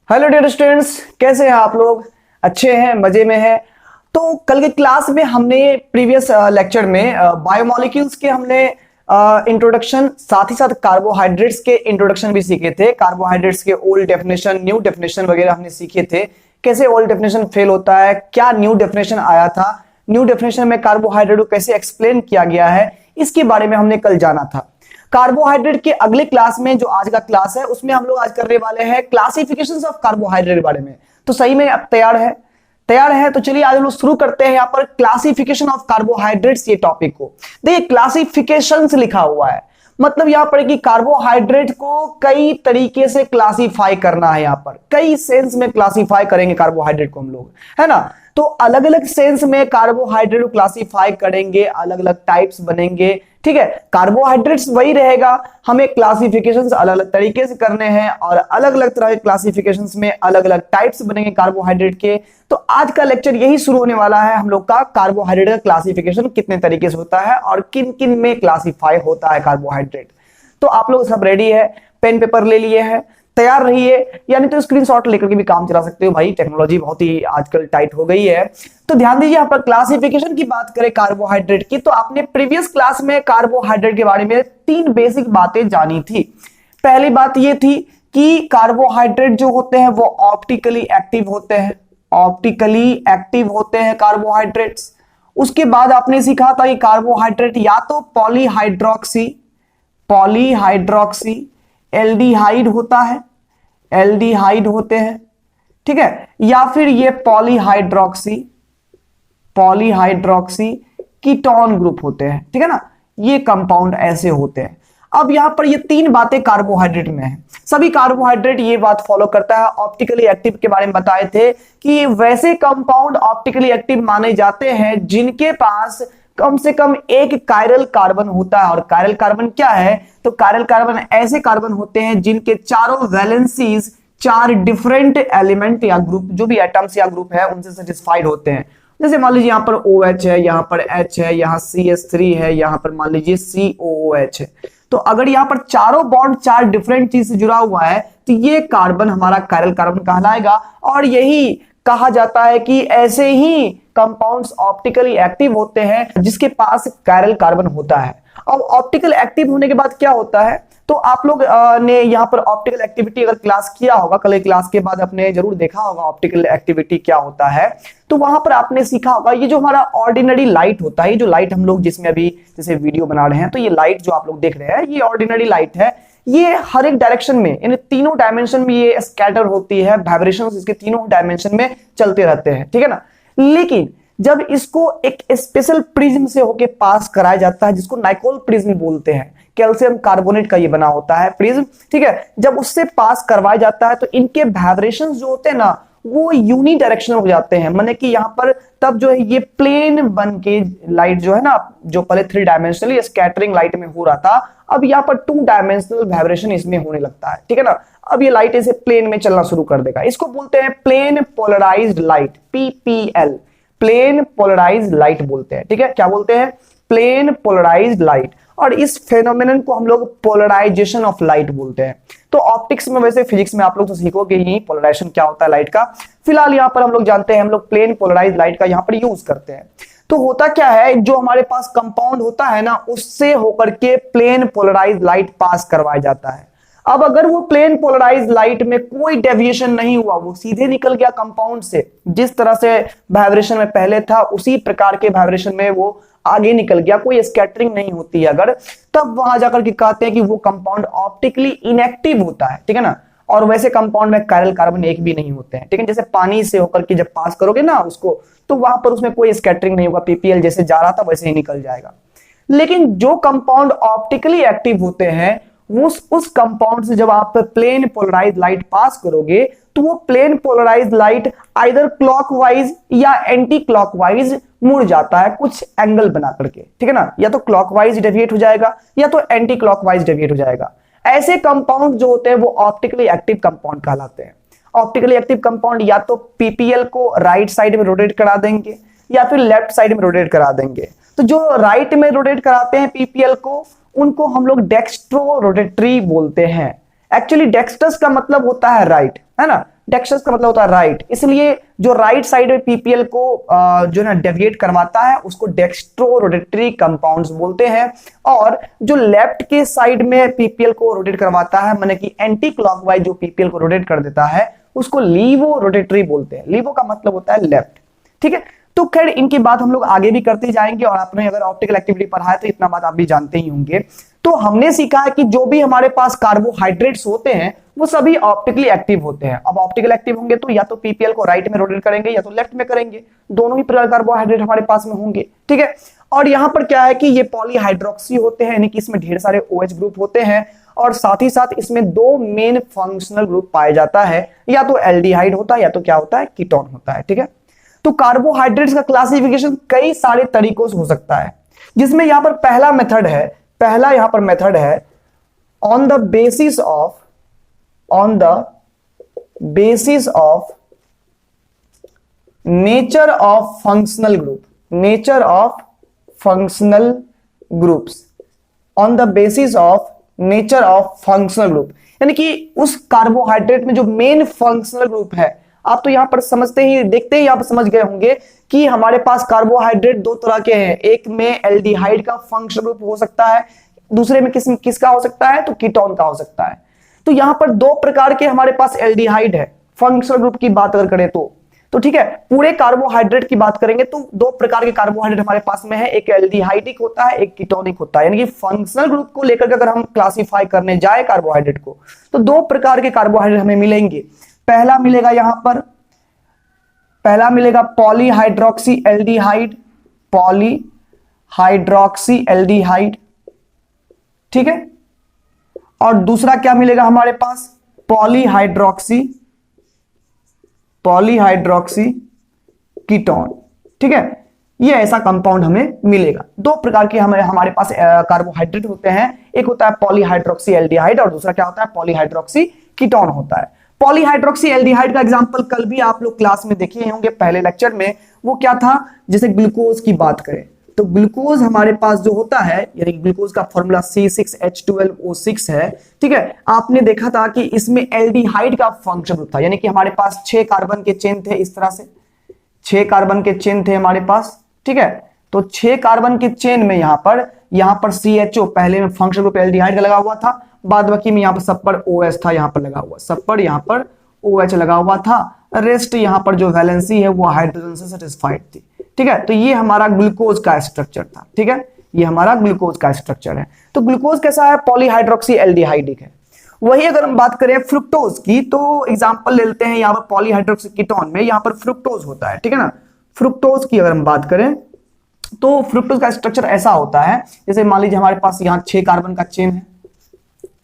Hello dear students, कैसे हैं आप लोग? अच्छे हैं, मजे में हैं? तो कल के क्लास में हमने प्रीवियस लेक्चर में बायोमोलिक्यूल्स के हमने इंट्रोडक्शन, साथ ही साथ कार्बोहाइड्रेट्स के इंट्रोडक्शन भी सीखे थे। कार्बोहाइड्रेट्स के ओल्ड डेफिनेशन, न्यू डेफिनेशन वगैरह हमने सीखे थे। कैसे ओल्ड डेफिनेशन फेल होता है, क्या न्यू डेफिनेशन आया था, न्यू डेफिनेशन में कार्बोहाइड्रेट को कैसे एक्सप्लेन किया गया है, इसके बारे में हमने कल जाना था। कार्बोहाइड्रेट के अगले क्लास में, जो आज का क्लास है, उसमें हम लोग आज करने वाले हैं क्लासिफिकेशंस ऑफ कार्बोहाइड्रेट के बारे में। तो सही में अब तैयार है तो चलिए आज हम लोग शुरू करते हैं यहाँ पर क्लासिफिकेशन ऑफ कार्बोहाइड्रेट्स ये टॉपिक को। देखिए क्लासिफिकेशंस लिखा हुआ है, मतलब यहां पर कि कार्बोहाइड्रेट को कई तरीके से क्लासिफाई करना है। यहां पर कई सेंस में क्लासिफाई करेंगे कार्बोहाइड्रेट को हम लोग, है ना। तो अलग अलग सेंस में कार्बोहाइड्रेट को क्लासिफाई करेंगे, अलग अलग टाइप्स बनेंगे, ठीक है। कार्बोहाइड्रेट्स वही रहेगा, हमें क्लासिफिकेशंस अलग अलग तरीके से करने हैं और अलग अलग तरह के क्लासिफिकेशंस में अलग अलग टाइप्स बनेंगे कार्बोहाइड्रेट के। तो आज का लेक्चर यही शुरू होने वाला है हम लोग का, कार्बोहाइड्रेट का क्लासिफिकेशन कितने तरीके से होता है और किन किन में क्लासिफाई होता है कार्बोहाइड्रेट। तो आप लोग सब रेडी है, पेन पेपर ले लिए हैं, तैयार रहिए, यानी तो स्क्रीनशॉट लेकर के भी काम चला सकते हो भाई, टेक्नोलॉजी बहुत ही आजकल टाइट हो गई है। तो ध्यान दीजिए, यहाँ पर क्लासिफिकेशन की बात करें कार्बोहाइड्रेट की, तो आपने प्रीवियस क्लास में कार्बोहाइड्रेट के बारे में तीन बेसिक बातें जानी थी। पहली बात यह थी कि कार्बोहाइड्रेट जो होते हैं वो ऑप्टिकली एक्टिव होते हैं, ऑप्टिकली एक्टिव होते हैं कार्बोहाइड्रेट्स। उसके बाद आपने सीखा था कि कार्बोहाइड्रेट या तो पॉलीहाइड्रोक्सी एल्डिहाइड होता है, एल्डिहाइड होते हैं, ठीक है, या फिर ये पॉलीहाइड्रोक्सी कीटोन ग्रुप होते हैं, ठीक है ना। ये कंपाउंड ऐसे होते हैं। अब यहां पर ये तीन बातें कार्बोहाइड्रेट में है। सभी कार्बोहाइड्रेट ये बात फॉलो करता है। ऑप्टिकली एक्टिव के बारे में बताए थे कि वैसे कंपाउंड ऑप्टिकली एक्टिव माने जाते हैं जिनके पास कम से कम एक कायरल कार्बन होता है। और कायरल कार्बन क्या है? तो कायरल कार्बन ऐसे कार्बन होते हैं जिनके चारों वैलेंसीज चार डिफरेंट एलिमेंट या ग्रुप, जो भी एटम्स या ग्रुप है, उनसे सेटिस्फाइड होते हैं। जैसे मान लीजिए यहाँ पर OH है, यहाँ पर H है, यहाँ CH3 है, यहाँ पर मान लीजिए COOH है। तो अगर यहाँ पर चारों बॉन्ड चार डिफरेंट चीज से जुड़ा हुआ है तो ये कार्बन हमारा कायरल कार्बन कहलाएगा। और यही कहा जाता है कि ऐसे ही कंपाउंड्स ऑप्टिकली एक्टिव होते हैं जिसके पास कायरल कार्बन होता है। अब ऑप्टिकल एक्टिव होने के बाद क्या होता है? तो आप लोग ने यहाँ पर ऑप्टिकल एक्टिविटी अगर क्लास किया होगा, कल क्लास के बाद आपने जरूर देखा होगा ऑप्टिकल एक्टिविटी क्या होता है। तो वहां पर आपने सीखा होगा ये जो हमारा ऑर्डिनरी लाइट होता है, ये जो लाइट हम लोग जिसमें अभी जैसे वीडियो बना रहे हैं, तो ये लाइट जो आप लोग देख रहे हैं ये ऑर्डिनरी लाइट है। ये हर एक डायरेक्शन में, इन तीनों डायमेंशन में ये स्कैटर होती है, वाइब्रेशंस इसके तीनों डायमेंशन में चलते रहते हैं, ठीक है ना। लेकिन जब इसको एक स्पेशल प्रिज्म से होके पास कराया जाता है जिसको नाइकोल प्रिज्म बोलते हैं, कैल्शियम कार्बोनेट का ये बना होता है प्रिज्म, ठीक है, जब उससे पास करवाया जाता है तो इनके वाइब्रेशंस जो होते हैं ना वो यूनी डायरेक्शनल हो जाते हैं। माने कि यहाँ पर तब जो है ये प्लेन बन के लाइट जो है ना, जो पहले 3 डायमेंशनली स्कैटरिंग लाइट में हो रहा था, अब यहाँ पर 2 डायमेंशनल वाइब्रेशन इसमें होने लगता है, ठीक है ना। अब ये लाइट ऐसे प्लेन में चलना शुरू कर देगा। इसको बोलते हैं plane polarised light, PPL, plane polarised light बोलते हैं, ठीक है। क्या बोलते हैं? Plane polarised light. और इस फेनोमेनन को हम लोग पोलराइजेशन ऑफ लाइट बोलते हैं। तो ऑप्टिक्स में, वैसे फिजिक्स में आप लोग तो सीखोगे ही पोलराइजेशन क्या होता है लाइट का। फिलहाल यहाँ पर हम लोग जानते हैं, हम लोग प्लेन पोलराइज्ड लाइट का यहाँ पर यूज करते हैं। तो होता क्या है, जो हमारे पास कंपाउंड होता है ना उससे होकर के प्लेन पोलराइज्ड लाइट पास करवाया जाता है। अब अगर वो प्लेन पोलराइज्ड लाइट में कोई डेविएशन नहीं हुआ, वो सीधे निकल गया कंपाउंड से, जिस तरह से वाइब्रेशन में पहले था उसी प्रकार के वाइब्रेशन में वो आगे निकल गया, कोई स्कैटरिंग नहीं होती है अगर, तब वहां जाकर के कहते हैं कि वो कंपाउंड ऑप्टिकली इनएक्टिव होता है, ठीक है ना। और वैसे कंपाउंड में कायरल कार्बन एक भी नहीं होते हैं, ठीक है। जैसे पानी से होकर के जब पास करोगे ना उसको, तो वहां पर उसमें कोई स्कैटरिंग नहीं होगा, PPL जैसे जा रहा था वैसे ही निकल जाएगा। लेकिन जो कंपाउंड ऑप्टिकली एक्टिव होते हैं उस कंपाउंड से जब आप प्लेन पोलराइज्ड लाइट पास करोगे तो वो plane polarised light either clockwise या एंटी क्लॉकवाइज मुड़ जाता है, कुछ एंगल बना करके, ठीक है ना। या तो क्लॉकवाइज डेविएट हो जाएगा या तो एंटी क्लॉकवाइज डेविएट हो जाएगा। ऐसे कंपाउंड जो होते हैं वो ऑप्टिकली एक्टिव कंपाउंड कहलाते हैं। ऑप्टिकली एक्टिव कंपाउंड या तो PPL को राइट साइड में रोटेट करा देंगे या फिर लेफ्ट साइड में रोटेट करा देंगे। तो जो राइट में रोटेट कराते हैं PPL को, उनको हम लोग डेक्स्ट्रो रोटेटरी बोलते हैं। एक्चुअली डेक्स्ट्रस का मतलब होता है राइट, है ना। डेक्स्ट्रस का मतलब होता है राइट, इसलिए जो राइट साइड में पीपीएल को जो है ना डेविएट करवाता है उसको डेक्स्ट्रो रोटेटरी कंपाउंड्स बोलते हैं, और जो लेफ्ट के साइड में पीपीएल को रोटेट करवाता है माने कि एंटी क्लॉकवाइज जो पीपीएल को रोटेट कर देता है उसको लीवो रोटेटरी बोलते हैं। लीवो का मतलब होता है लेफ्ट, ठीक है। तो खैर इनकी बात हम लोग आगे भी करते जाएंगे, और आपने अगर ऑप्टिकल एक्टिविटी पढ़ा है तो इतना बात आप भी जानते ही होंगे। तो हमने सीखा है कि जो भी हमारे पास कार्बोहाइड्रेट्स होते हैं वो सभी ऑप्टिकली एक्टिव होते हैं। अब ऑप्टिकल एक्टिव होंगे तो या तो पीपीएल को राइट में रोटेट करेंगे या तो लेफ्ट में करेंगे, दोनों ही प्रकार कार्बोहाइड्रेट हमारे पास में होंगे, ठीक है। और यहां पर क्या है कि ये पॉलीहाइड्रोक्सी होते हैं, यानी कि इसमें ढेर सारे OH ग्रुप होते हैं, और साथ ही साथ इसमें दो मेन फंक्शनल ग्रुप पाया जाता है, या तो एल्डिहाइड होता है या तो क्या होता है, कीटोन होता है, ठीक है। तो कार्बोहाइड्रेट्स का क्लासिफिकेशन कई सारे तरीकों से हो सकता है, जिसमें यहां पर पहला मेथड है on the basis of nature of functional groups, on the basis of nature of functional group, यानी कि उस कार्बोहाइड्रेट में जो मेन फंक्शनल ग्रुप है। आप तो यहां पर समझते ही देखते ही आप समझ गए होंगे कि हमारे पास कार्बोहाइड्रेट दो तरह के हैं, एक में एल्डिहाइड का फंक्शनल ग्रुप हो सकता है, दूसरे में किसका हो सकता है, तो कीटोन का हो सकता है। तो यहां पर दो प्रकार के हमारे पास एल्डिहाइड है फंक्शनल ग्रुप की बात अगर करें तो ठीक है। पूरे कार्बोहाइड्रेट की बात करेंगे तो दो प्रकार के कार्बोहाइड्रेट हमारे पास में है, एक एल्डिहाइडिक होता है, एक कीटोनिक होता है। यानी कि फंक्शनल ग्रुप को लेकर के अगर हम क्लासिफाई करने जाए कार्बोहाइड्रेट को तो दो प्रकार के कार्बोहाइड्रेट हमें मिलेंगे। पहला मिलेगा पॉलीहाइड्रोक्सी एल्डिहाइड, ठीक है। और दूसरा क्या मिलेगा हमारे पास, पॉलीहाइड्रोक्सी कीटोन, ठीक है। ये ऐसा कंपाउंड हमें मिलेगा। दो प्रकार के हमारे पास कार्बोहाइड्रेट होते हैं, एक होता है पॉलीहाइड्रोक्सी एल्डिहाइड और दूसरा क्या होता है, पॉलीहाइड्रोक्सी कीटोन होता है। पॉलीहाइड्रोक्सी एल्डिहाइड का एग्जांपल कल भी आप लोग क्लास में देखे होंगे पहले लेक्चर में, वो क्या था, जैसे ग्लूकोज की बात करें तो ग्लूकोज हमारे पास जो होता है, यानी ग्लूकोज का फॉर्मूला C6H12O6 है, ठीक है। आपने देखा था कि इसमें एल्डिहाइड का फंक्शन ग्रुप था, यानी कि हमारे पास 6 कार्बन के चेन थे, इस तरह से 6 कार्बन के चेन थे हमारे पास, ठीक है। तो 6 कार्बन के चेन में यहां पर CHO पहले में फंक्शन ग्रुप एल्डिहाइड का लगा हुआ था, बाद बाकी में यहां पर सब पर OH था, यहां पर लगा हुआ, सब पर यहां पर OH लगा हुआ था, रेस्ट यहां पर जो वैलेंसी है वो हाइड्रोजन से सेटिस्फाइड थी, ठीक है। तो ये हमारा ग्लूकोज का स्ट्रक्चर था, ठीक है, ये हमारा ग्लूकोज का स्ट्रक्चर है। तो ग्लूकोज कैसा है, पॉलीहाइड्रोक्सी एल्डिहाइडिक है। वही अगर हम बात करें फ्रुक्टोज की तो एग्जांपल ले लेते हैं, यहां पर पॉलीहाइड्रोक्सी कीटोन में यहां पर फ्रुक्टोज होता है, ठीक है ना। फ्रुक्टोज की अगर हम बात करें तो फ्रुक्टोज का स्ट्रक्चर ऐसा होता है, जैसे मान लीजिए हमारे पास यहां 6 कार्बन का चेन है,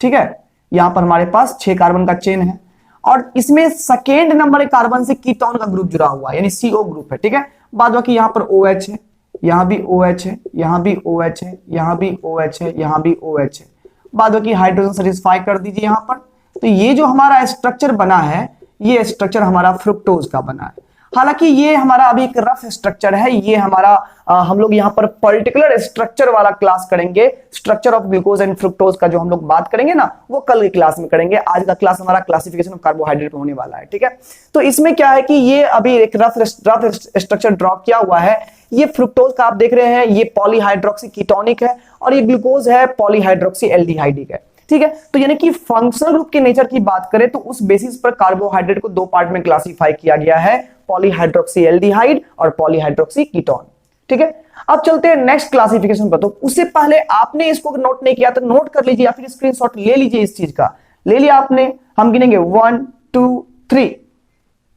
ठीक है, यहां पर हमारे पास 6 कार्बन का चेन है और इसमें सेकेंड नंबर कार्बन से कीटोन का ग्रुप जुड़ा हुआ है, यानी CO ग्रुप है, ठीक है। बाद बाकी यहां पर OH है, यहां भी OH है, यहां भी OH है, यहां भी OH है, यहां भी OH है, बाद बाकी हाइड्रोजन सेटिस्फाई कर दीजिए यहां पर। तो ये जो हमारा स्ट्रक्चर बना है, ये स्ट्रक्चर हमारा फ्रुक्टोज का बना है। हालांकि ये हमारा अभी एक रफ स्ट्रक्चर है, ये हमारा हम लोग यहाँ पर पर्टिकुलर स्ट्रक्चर वाला क्लास करेंगे, structure of glucose and fructose का जो हम लोग बात करेंगे ना वो कल की क्लास में करेंगे। आज का क्लास हमारा क्लासिफिकेशन ऑफ कार्बोहाइड्रेट होने वाला है, ठीक है। तो इसमें क्या है कि ये अभी एक रफ स्ट्रक्चर ड्रॉ किया हुआ है। ये फ्रुक्टोज का आप देख रहे हैं, ये पॉलीहाइड्रोक्सी कीटोनिक है और ये ग्लूकोज है पॉलीहाइड्रोक्सी एल्डिहाइडिक है, ठीक है। तो यानी कि फंक्शनल ग्रुप के नेचर की बात करें तो उस बेसिस पर कार्बोहाइड्रेट को दो पार्ट में क्लासिफाई किया गया है, पॉलीहाइड्रोक्सी एल्डिहाइड और पॉलीहाइड्रोक्सी कीटोन, ठीक है। अब चलते हैं नेक्स्ट क्लासिफिकेशन पर। तो उससे पहले आपने इसको नोट नहीं किया तो नोट कर लीजिए या फिर स्क्रीनशॉट ले लीजिए, इस चीज का ले लिया आपने। हम गिनेंगे 1 2 3।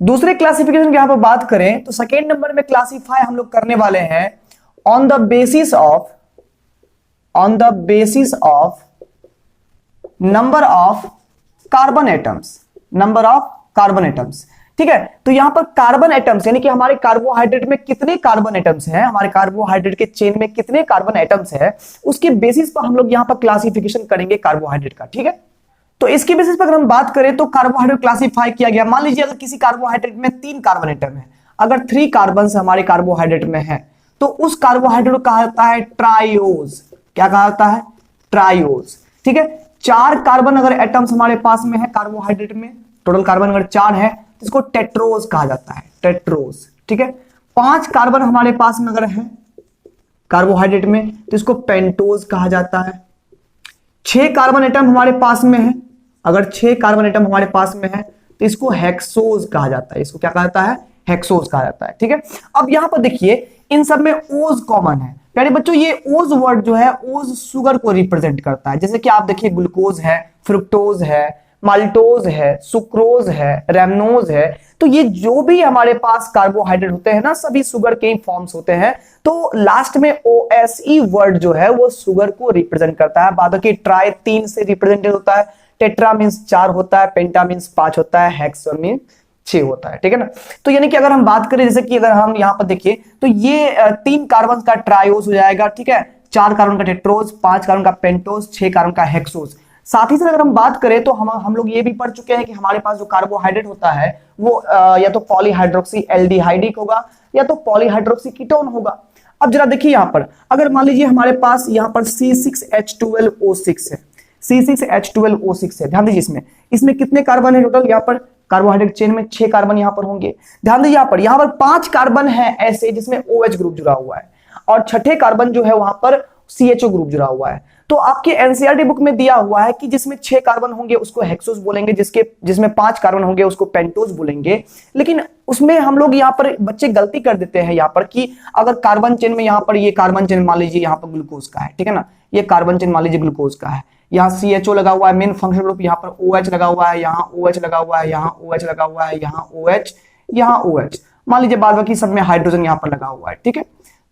दूसरे क्लासिफिकेशन की यहां पर बात करें तो सेकेंड नंबर में क्लासिफाई हम लोग करने वाले हैं on the basis of number of carbon atoms, ठीक है। तो यहां पर कार्बन एटम्स यानी कि हमारे कार्बोहाइड्रेट में कितने कार्बन एटम्स हैं, हमारे कार्बोहाइड्रेट के चेन में कितने कार्बन एटम्स हैं, उसके बेसिस पर हम लोग यहां पर क्लासिफिकेशन करेंगे कार्बोहाइड्रेट का, ठीक है। तो इसके बेसिस पर अगर हम बात करें तो कार्बोहाइड्रेट क्लासिफाई किया गया। मान लीजिए अगर किसी कार्बोहाइड्रेट में 3 कार्बन एटम है, अगर 3 कार्बन हमारे कार्बोहाइड्रेट में है तो उस कार्बोहाइड्रेट को कहा जाता है ट्राइओज। क्या कहा जाता है, ट्राइओज, ठीक है। 4 कार्बन अगर एटम्स हमारे पास में है कार्बोहाइड्रेट में टोटल कार्बन अगर 4 है तो इसको टेट्रोज कहा जाता है, टेट्रोज। ठीक है, 5 कार्बन हमारे पास में अगर है कार्बोहाइड्रेट में तो इसको पेंटोज कहा जाता है। 6 कार्बन एटम हमारे पास में है, अगर 6 कार्बन एटम हमारे पास में है तो इसको हेक्सोज कहा जाता है। इसको क्या कहा जाता है? हेक्सोज कहा जाता है। ठीक है, अब यहां पर देखिए इन सब में ओज कॉमन है। प्यारे बच्चों, ये ओज वर्ड जो है ओज शुगर को रिप्रेजेंट करता है। जैसे कि आप देखिए ग्लूकोज है, फ्रुक्टोज है, माल्टोज है, सुक्रोज है, रेमनोज है, तो ये जो भी हमारे पास कार्बोहाइड्रेट होते हैं ना, सभी शुगर के फॉर्म्स होते हैं। तो लास्ट में OSE वर्ड जो है वो शुगर को रिप्रेजेंट करता है। बाकी ट्राई 3 से रिप्रेजेंटेड होता है, टेट्रा मींस 4 होता है, पेंटा मींस 5 होता है, हेक्सा मींस 6 होता है। ठीक है ना, तो यानी कि अगर हम बात करें, जैसे कि अगर हम यहां पर देखिए तो ये 3 कार्बन का ट्रायोज हो जाएगा। ठीक है, 4 कार्बन का टेट्रोज, 5 कार्बन का पेंटोज, 6 कार्बन का हेक्सोज। साथ ही साथ अगर हम बात करें तो हम लोग ये भी पढ़ चुके हैं कि हमारे पास जो कार्बोहाइड्रेट होता है वो या तो पॉलीहाइड्रोक्सी एल्डिहाइडिक होगा या तो पॉलीहाइड्रोक्सी कीटोन होगा। अब जरा देखिए यहां पर, अगर मान लीजिए हमारे पास यहां पर C6H12O6 है, C6H12O6 है। ध्यान दीजिए इसमें कितने कार्बन है टोटल? यहाँ पर कार्बोहाइड्रेट चेन में 6 कार्बन यहां पर होंगे। ध्यान दीजिए यहाँ पर 5 कार्बन है ऐसे जिसमें OH ग्रुप जुड़ा हुआ है और छठे कार्बन जो है वहां पर CHO ग्रुप जुड़ा हुआ है। तो आपके एनसीईआरटी बुक में दिया हुआ है कि जिसमें 6 कार्बन होंगे उसको हेक्सोज बोलेंगे, जिसमें 5 कार्बन होंगे उसको पेंटोज बोलेंगे। लेकिन उसमें हम लोग यहाँ पर बच्चे गलती कर देते हैं यहाँ पर कि अगर कार्बन चेन में यहाँ पर ये कार्बन चेन मान लीजिए यहाँ पर ग्लूकोज का है, ठीक है ना, ये कार्बन चेन मान लीजिए ग्लूकोज का है, यहाँ CHO लगा हुआ है मेन फंक्शन ग्रुप, यहाँ पर OH लगा हुआ है, यहाँ OH लगा हुआ है, यहाँ OH लगा हुआ है, यहाँ OH, यहाँ OH, मान लीजिए बाद बाकी सब में हाइड्रोजन यहाँ पर लगा हुआ है। ठीक है,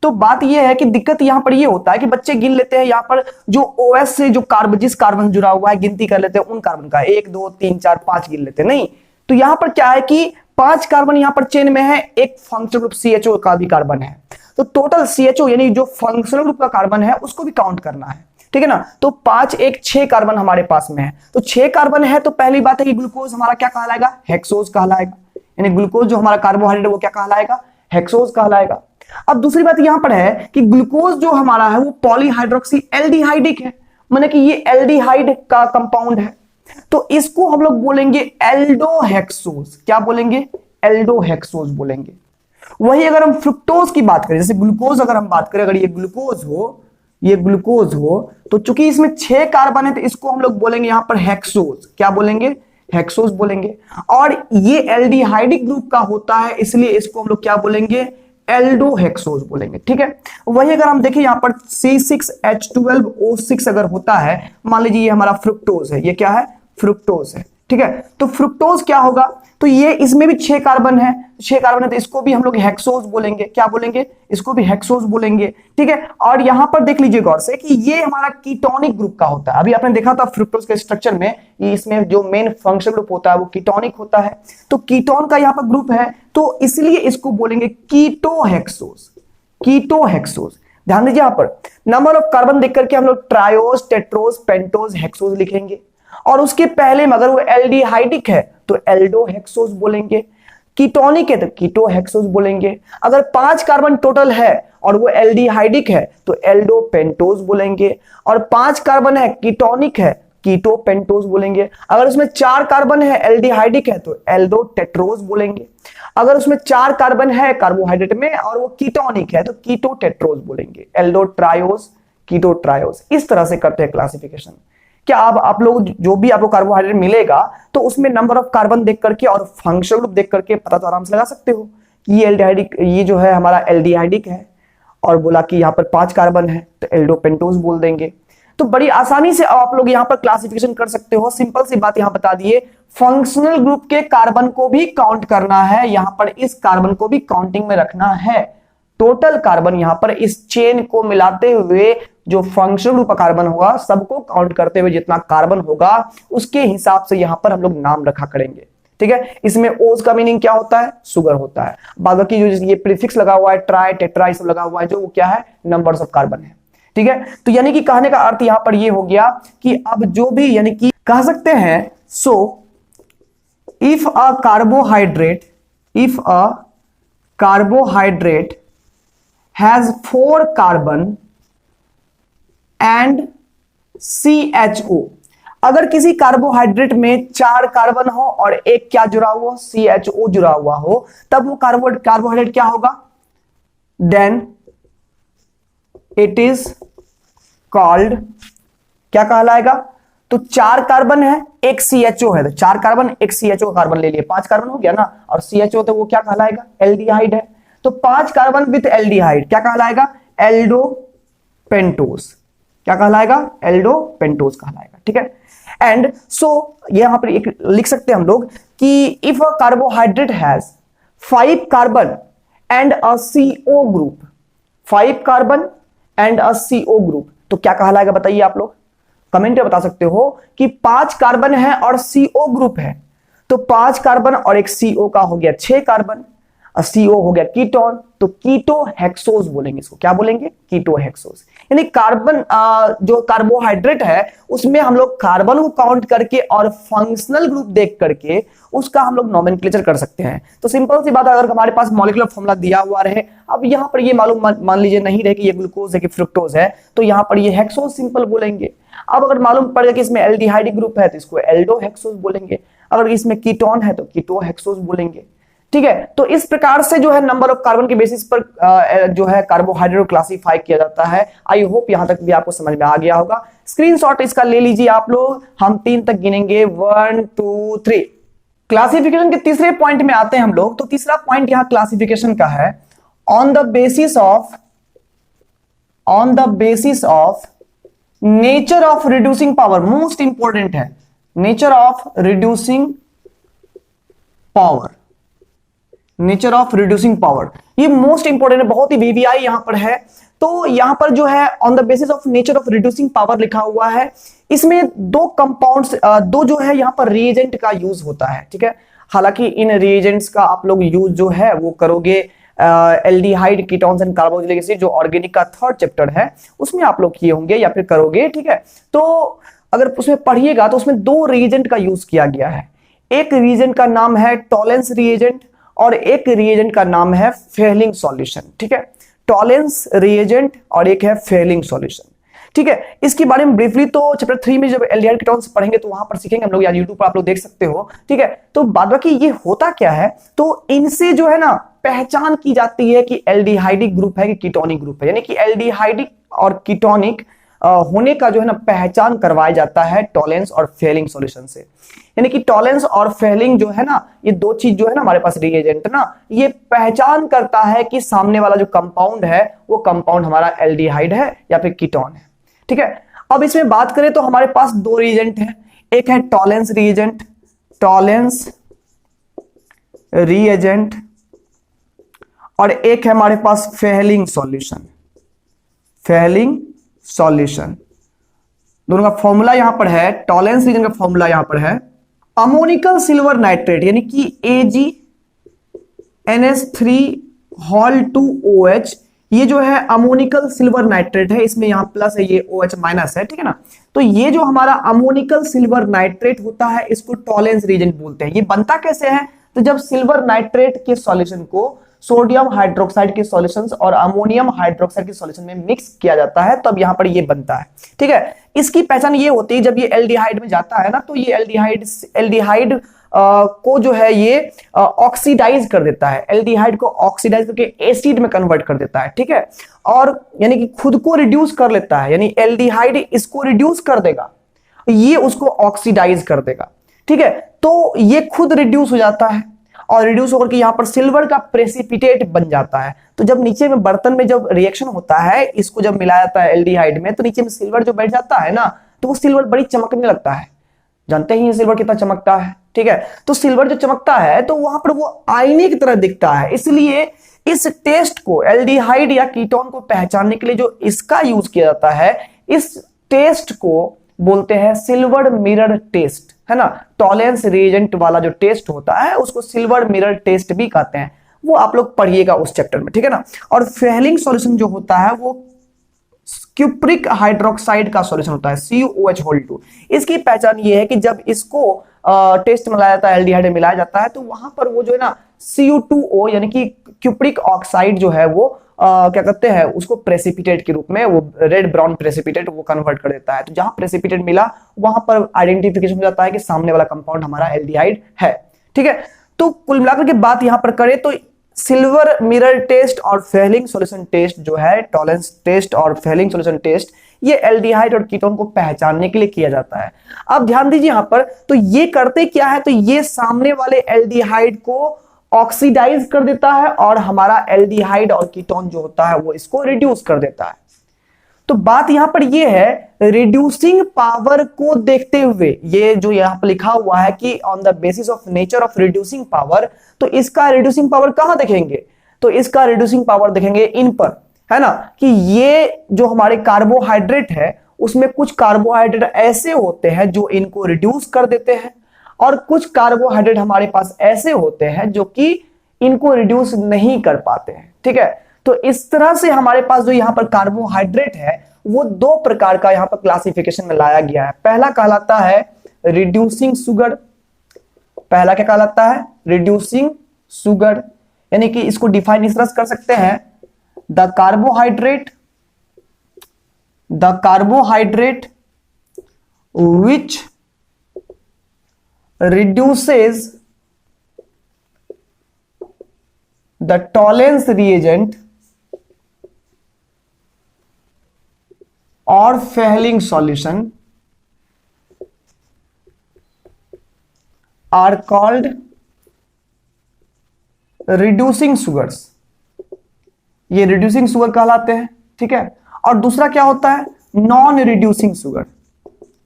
तो बात यह है कि दिक्कत यहां पर यह होता है कि बच्चे गिन लेते हैं यहाँ पर जो OS से जो कार्बन जिस कार्बन जुड़ा हुआ है गिनती कर लेते हैं उन कार्बन का 1 2 3 4 5 गिन लेते हैं। नहीं, तो यहां पर क्या है कि 5 कार्बन यहां पर चेन में है, एक फंक्शनल ग्रुप CHO का भी कार्बन है, तो टोटल CHO यानी जो फंक्शनल ग्रुप का कार्बन है उसको भी काउंट करना है। ठीक है ना, तो 5 1 6 कार्बन हमारे पास में है, तो 6 कार्बन है तो पहली बात है कि ग्लूकोज हमारा क्या कहलाएगा? हेक्सोज कहलाएगा। यानी ग्लूकोज जो हमारा कार्बोहाइड्रेट वो क्या कहलाएगा? हेक्सोज कहलाएगा। अब दूसरी बात यहां पर है कि ग्लूकोज जो हमारा है वो पॉलीहाइड्रोक्सी एल्डिहाइडिक है, माने कि ये एल्डिहाइड का कंपाउंड है, तो इसको हम लोग बोलेंगे एल्डोहेक्सोज। क्या बोलेंगे? एल्डोहेक्सोज बोलेंगे। वही अगर हम फ्रुक्टोज की बात करें, जैसे ग्लूकोज अगर हम बात करें, अगर ये ग्लूकोज हो तो चूंकि इसमें 6 कार्बन है तो इसको हम लोग बोलेंगे यहां पर हेक्सोज। क्या बोलेंगे? हेक्सोज बोलेंगे। और ये एल्डिहाइडिक ग्रुप का होता है इसलिए इसको हम लोग क्या बोलेंगे? एल्डोहेक्सोज बोलेंगे। ठीक है, वही अगर हम देखें यहां पर C6H12O6 अगर होता है, मान लीजिए ये हमारा फ्रुक्टोज है, ये क्या है? फ्रुक्टोज है। ठीक है, तो फ्रुक्टोज क्या होगा? तो ये इसमें भी 6 कार्बन है, 6 कार्बन है तो इसको भी हम लोग हेक्सोज बोलेंगे। क्या बोलेंगे? इसको भी हेक्सोज बोलेंगे। ठीक है, और यहां पर देख लीजिए गौर से कि ये हमारा कीटोनिक ग्रुप का होता है। अभी आपने देखा था फ्रुक्टोज के स्ट्रक्चर में, ये इसमें जो मेन फंक्शन ग्रुप होता है वो कीटोनिक होता है, तो कीटोन का यहां पर ग्रुप है तो इसलिए इसको बोलेंगे कीटोहेक्सोज। कीटोहेक्सोज। ध्यान दीजिए यहां पर नंबर ऑफ कार्बन देख करके हम लोग ट्रायोज, टेट्रोज, पेंटोज, हेक्सोज लिखेंगे, और उसके पहले में अगर वो एल्डिहाइडिक है तो एल्डोहेक्सोज बोलेंगे, कीटोनिक है तो कीटोहेक्सोज बोलेंगे। अगर 5 कार्बन टोटल है और वो एल्डिहाइडिक है तो एल्डोपेंटोज बोलेंगे, और 5 कार्बन है कीटोनिक है कीटोपेंटोज बोलेंगे। अगर उसमें 4 कार्बन है एल्डिहाइडिक है तो एल्डोटेट्रोज बोलेंगे। अगर उसमें 4 कार्बन है कार्बोहाइड्रेट में और वो कीटोनिक है तो कीटोटेट्रोज बोलेंगे, एल्डोट्रायोज, कीटोट्रायोज। इस तरह से करते हैं क्लासिफिकेशन। क्या आप लोग जो भी आपको कार्बोहाइड्रेट मिलेगा तो उसमें नंबर ऑफ कार्बन देख करके और फंक्शनल ग्रुप देख करके पता तो आराम से लगा सकते हो कि ये एल्डिहाइडिक, ये जो है हमारा एल्डिहाइडिक है, और बोला कि यहाँ पर 5 कार्बन है तो एल्डोपेंटोज बोल देंगे। तो बड़ी आसानी से आप लोग यहाँ पर क्लासिफिकेशन कर सकते हो। सिंपल सी बात यहाँ बता दिए, फंक्शनल ग्रुप के कार्बन को भी काउंट करना है, यहाँ पर इस कार्बन को भी काउंटिंग में रखना है। टोटल कार्बन यहां पर इस चेन को मिलाते हुए जो फंक्शनल ग्रुप का कार्बन होगा सबको काउंट करते हुए जितना कार्बन होगा उसके हिसाब से यहां पर हम लोग नाम रखा करेंगे। ठीक है, इसमें ओज का मीनिंग क्या होता है? शुगर होता है। बाकी जो ये प्रीफिक्स लगा हुआ है ट्राई, टेट्रा, ये सब लगा हुआ है जो वो क्या है? नंबर्स ऑफ कार्बन है। ठीक है, तो यानी कि कहने का अर्थ यहां पर ये हो गया कि अब जो भी यानी कि कह सकते हैं, so if a carbohydrate has 4 carbon and CHO, अगर किसी कार्बोहाइड्रेट में 4 कार्बन हो और एक क्या जुड़ा हुआ हो, CHO जुड़ा हुआ हो, तब वो कार्बोहाइड्रेट क्या होगा, देन इट इज कॉल्ड, क्या कहलाएगा, तो 4 कार्बन है, एक CHO है, तो 4 कार्बन एक CHO कार्बन ले लिए, 5 कार्बन हो गया ना, और CHO तो वो क्या कहलाएगा, एल्डिहाइड है। तो 5 कार्बन विथ एल्डिहाइड क्या कहलाएगा, एल्डोपेंटोज, क्या कहलाएगा, एल्डोपेंटोज कहलाएगा, ठीक है। एंड सो यहां पर एक लिख सकते हैं हम लोग कि if a carbohydrate has 5 carbon and a CO group, 5 carbon and a CO group, तो क्या कहलाएगा बताइए आप लोग, कमेंट में बता सकते हो कि 5 कार्बन है और CO ग्रुप है, तो 5 कार्बन और एक CO का हो गया 6 कार्बन, CO हो गया कीटोन, तो कीटोहेक्सोज बोलेंगे इसको, क्या बोलेंगे, कीटोहेक्सोज। यानी कार्बन जो कार्बोहाइड्रेट है उसमें हम लोग कार्बन को काउंट करके और फंक्शनल ग्रुप देख करके उसका हम लोग नोमेनक्लेचर कर सकते हैं। तो सिंपल सी बात है, अगर हमारे पास मॉलिक्यूलर फॉर्मूला दिया हुआ रहे, अब यहां पर ये मालूम मान लीजिए नहीं रहे कि ये ग्लूकोज है कि फ्रुक्टोज है, तो यहां पर ये हेक्सोज सिंपल बोलेंगे। अब अगर मालूम पड़ जाए कि इसमें एल्डिहाइड ग्रुप है तो इसको एल्डोहेक्सोज बोलेंगे, अगर इसमें कीटोन है तो कीटोहेक्सोज बोलेंगे, ठीक है। तो इस प्रकार से जो है नंबर ऑफ कार्बन के बेसिस पर जो है कार्बोहाइड्रेट को क्लासिफाई किया जाता है। आई होप यहां तक भी आपको समझ में आ गया होगा। स्क्रीनशॉट इसका ले लीजिए आप लोग, हम 3 तक गिनेंगे, 1 2 3। क्लासिफिकेशन के तीसरे पॉइंट में आते हैं हम लोग। तो तीसरा पॉइंट यहां क्लासिफिकेशन का है, on the basis of nature of reducing power, most important है, nature of reducing power, nature of reducing power, ये मोस्ट इंपॉर्टेंट है, बहुत ही वीवीआई यहां पर है। तो यहां पर जो है on the basis of nature of reducing power लिखा हुआ है, इसमें 2 कंपाउंड्स, 2 जो है यहां पर रिएजेंट का यूज होता है, ठीक है। हालांकि इन रिएजेंट्स का आप लोग यूज जो है वो करोगे aldehyde, ketones and carboxylic acid, जो ऑर्गेनिक का 3rd चैप्टर है उसमें आप लोग किए होंगे या फिर करोगे, ठीक है। तो अगर उसमें पढ़िएगा तो उसमें 2 रिएजेंट का यूज किया गया है। एक रिएजेंट का नाम है टॉलेंस रिएजेंट और एक रिएजेंट का नाम है फेलिंग सॉल्यूशन, ठीक है। टॉलेंस रिएजेंट और एक है फेलिंग सॉल्यूशन, ठीक है। इसके बारे में ब्रीफली तो चैप्टर 3 में जब एल्डिहाइड कीटोन्स पढ़ेंगे तो वहां पर सीखेंगे हम लोग, या यूट्यूब पर आप लोग देख सकते हो, ठीक है। तो बाद बाकी ये होता क्या है, तो इनसे जो है ना पहचान की जाती है कि एल्डिहाइडिक ग्रुप है कि कीटोनिक ग्रुप है, यानी कि एल्डिहाइडिक और कीटोनिक होने का जो है ना पहचान करवाया जाता है टॉलेंस और फेलिंग सॉल्यूशन से। यानी कि टॉलेंस और फेलिंग जो है ना, ये 2 चीज जो है ना हमारे पास रिएजेंट ना, ये पहचान करता है कि सामने वाला जो कंपाउंड है वो कंपाउंड हमारा एल्डिहाइड है या फिर कीटोन है, ठीक है। अब इसमें बात करें तो हमारे पास 2 रिएजेंट है, एक है टॉलेंस रिएजेंट, टॉलेंस रिएजेंट, और एक है हमारे पास फेलिंग सॉल्यूशन, फेलिंग सॉल्यूशन। दोनों का फॉर्मूला यहां पर है, टॉलेंस रीजन का फॉर्मूला यहां पर है अमोनिकल सिल्वर नाइट्रेट, यानी कि AgNH3 2OH, ये जो है अमोनिकल सिल्वर नाइट्रेट है, इसमें यहां प्लस है, ये OH माइनस है, ठीक है ना। तो ये जो हमारा अमोनिकल सिल्वर नाइट्रेट होता है इसको टॉलेंस रीजन बोलते हैं। ये बनता कैसे है, तो जब सिल्वर नाइट्रेट के सॉल्यूशन को सोडियम हाइड्रोक्साइड के सॉल्यूशंस और अमोनियम हाइड्रोक्साइड के सॉल्यूशन में मिक्स किया जाता है, तब यहां पर ये बनता है, ठीक है। इसकी पहचान ये होती है जब ये एल्डिहाइड में जाता है ना, तो ये एल्डिहाइड को जो है ये ऑक्सीडाइज कर देता है, एल्डिहाइड को ऑक्सीडाइज करके एसिड में कन्वर्ट कर देता है, ठीक है। और यानी कि खुद को रिड्यूस कर लेता है, यानी एल्डिहाइड इसको रिड्यूस कर देगा, ये उसको ऑक्सीडाइज कर देगा, ठीक है। तो ये खुद रिड्यूस हो जाता है और रिड्यूस होकर के यहां पर सिल्वर का प्रेसिपिटेट बन जाता है। तो जब नीचे में बर्तन में जब रिएक्शन होता है, इसको जब मिलाया जाता है एल्डिहाइड में, तो नीचे में सिल्वर जो बैठ जाता है ना, तो वो सिल्वर बड़ी चमकने लगता है। जानते ही सिल्वर कितना चमकता है, ठीक है। तो सिल्वर जो चमकता है तो वहां पर वो आईने की तरह दिखता है। इसलिए इस टेस्ट को, एल्डिहाइड या कीटोन को पहचानने के लिए जो इसका यूज किया जाता है, इस टेस्ट को बोलते हैं सिल्वर मिरर टेस्ट, है ना। टॉलेंस रिएजेंट वाला जो टेस्ट होता है उसको सिल्वर मिरर टेस्ट भी कहते हैं, वो आप लोग पढ़िएगा उस चैप्टर में, ठीक है ना। और फेलिंग सॉल्यूशन जो होता है वो क्यूप्रिक हाइड्रोक्साइड का सॉल्यूशन होता है, COH2। इसकी पहचान ये है कि जब इसको टेस्ट में लाया जाता है, एल्डिहाइड में मिलाया जाता है, तो वहां पर वो जो है ना Cu2O यानी कि क्यूप्रिक ऑक्साइड जो है वो क्या करते हैं उसको प्रेसिपिटेट के रूप में, वो रेड ब्राउन प्रेसिपिटेट वो कन्वर्ट कर देता है। तो जहां प्रेसिपिटेट मिला वहां पर आइडेंटिफिकेशन हो जाता है कि सामने वाला कंपाउंड हमारा एल्डिहाइड है। ठीक है, तो कुल मिलाकर के बात यहां पर करें तो सिल्वर मिरर टेस्ट और फेलिंग सॉल्यूशन टेस्ट जो है, टॉलेंस टेस्ट और फेलिंग सॉल्यूशन टेस्ट, ये एल्डिहाइड और कीटोन को पहचानने के लिए किया जाता है। अब ध्यान दीजिए यहां पर, तो ये करते क्या है, तो ये सामने वाले एल्डिहाइड को ऑक्सीडाइज कर देता है और हमारा एल्डिहाइड और कीटोन जो होता है वो इसको रिड्यूस कर देता है। तो बात यहां पर ये है, रिड्यूसिंग पावर को देखते हुए, ये जो यहां पर लिखा हुआ है कि on the basis of nature of reducing power, तो इसका रिड्यूसिंग पावर कहां देखेंगे, तो इसका रिड्यूसिंग पावर देखेंगे इन पर, है ना, कि ये जो हमारे कार्बोहाइड्रेट है उसमें कुछ कार्बोहाइड्रेट ऐसे होते हैं जो इनको रिड्यूस कर देते हैं और कुछ कार्बोहाइड्रेट हमारे पास ऐसे होते हैं जो कि इनको रिड्यूस नहीं कर पाते हैं। ठीक है, तो इस तरह से हमारे पास जो यहां पर कार्बोहाइड्रेट है वो दो प्रकार का यहां पर क्लासिफिकेशन में लाया गया है। पहला कहलाता है रिड्यूसिंग शुगर, पहला क्या कहलाता है, रिड्यूसिंग शुगर, यानी कि इसको डिफाइन इस तरह से कर सकते हैं, the carbohydrate which reduces the tolerance reagent or Fehling solution are called reducing sugars। ये reducing sugar कहलाते हैं। ठीक है, और दूसरा क्या होता है, non reducing sugar,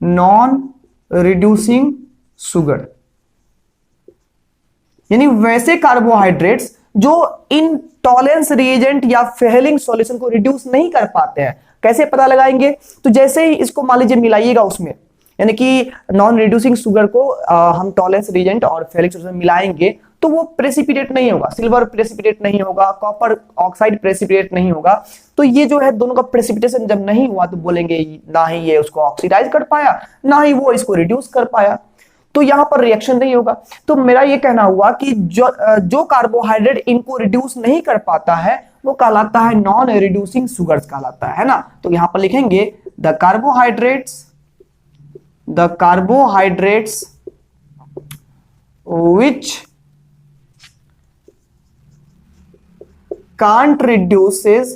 non reducing sugar, यानी वैसे कार्बोहाइड्रेट्स जो इन टॉलेंस रिएजेंट या फेहलिंग सॉल्यूशन को रिड्यूस नहीं कर पाते हैं। कैसे पता लगाएंगे, तो जैसे ही इसको मान लीजिए मिलाइएगा उसमें, यानी कि नॉन रिड्यूसिंग शुगर को हम टॉलेंस रिएजेंट और फेहलिंग सॉल्यूशन में मिलाएंगे तो वो प्रेसिपिटेट नहीं होगा, सिल्वर प्रेसिपिटेट नहीं होगा, कॉपर ऑक्साइड प्रेसिपिटेट नहीं होगा। तो ये जो है दोनों का प्रेसिपिटेशन जब नहीं हुआ तो बोलेंगे ना ही ये उसको ऑक्सीडाइज कर पाया ना ही वो इसको रिड्यूस कर पाया, तो यहां पर रिएक्शन नहीं होगा। तो मेरा ये कहना हुआ कि जो कार्बोहाइड्रेट इनको रिड्यूस नहीं कर पाता है वो कहलाता है नॉन रिड्यूसिंग शुगर्स कहलाता है ना। तो यहां पर लिखेंगे the carbohydrates which can't reduces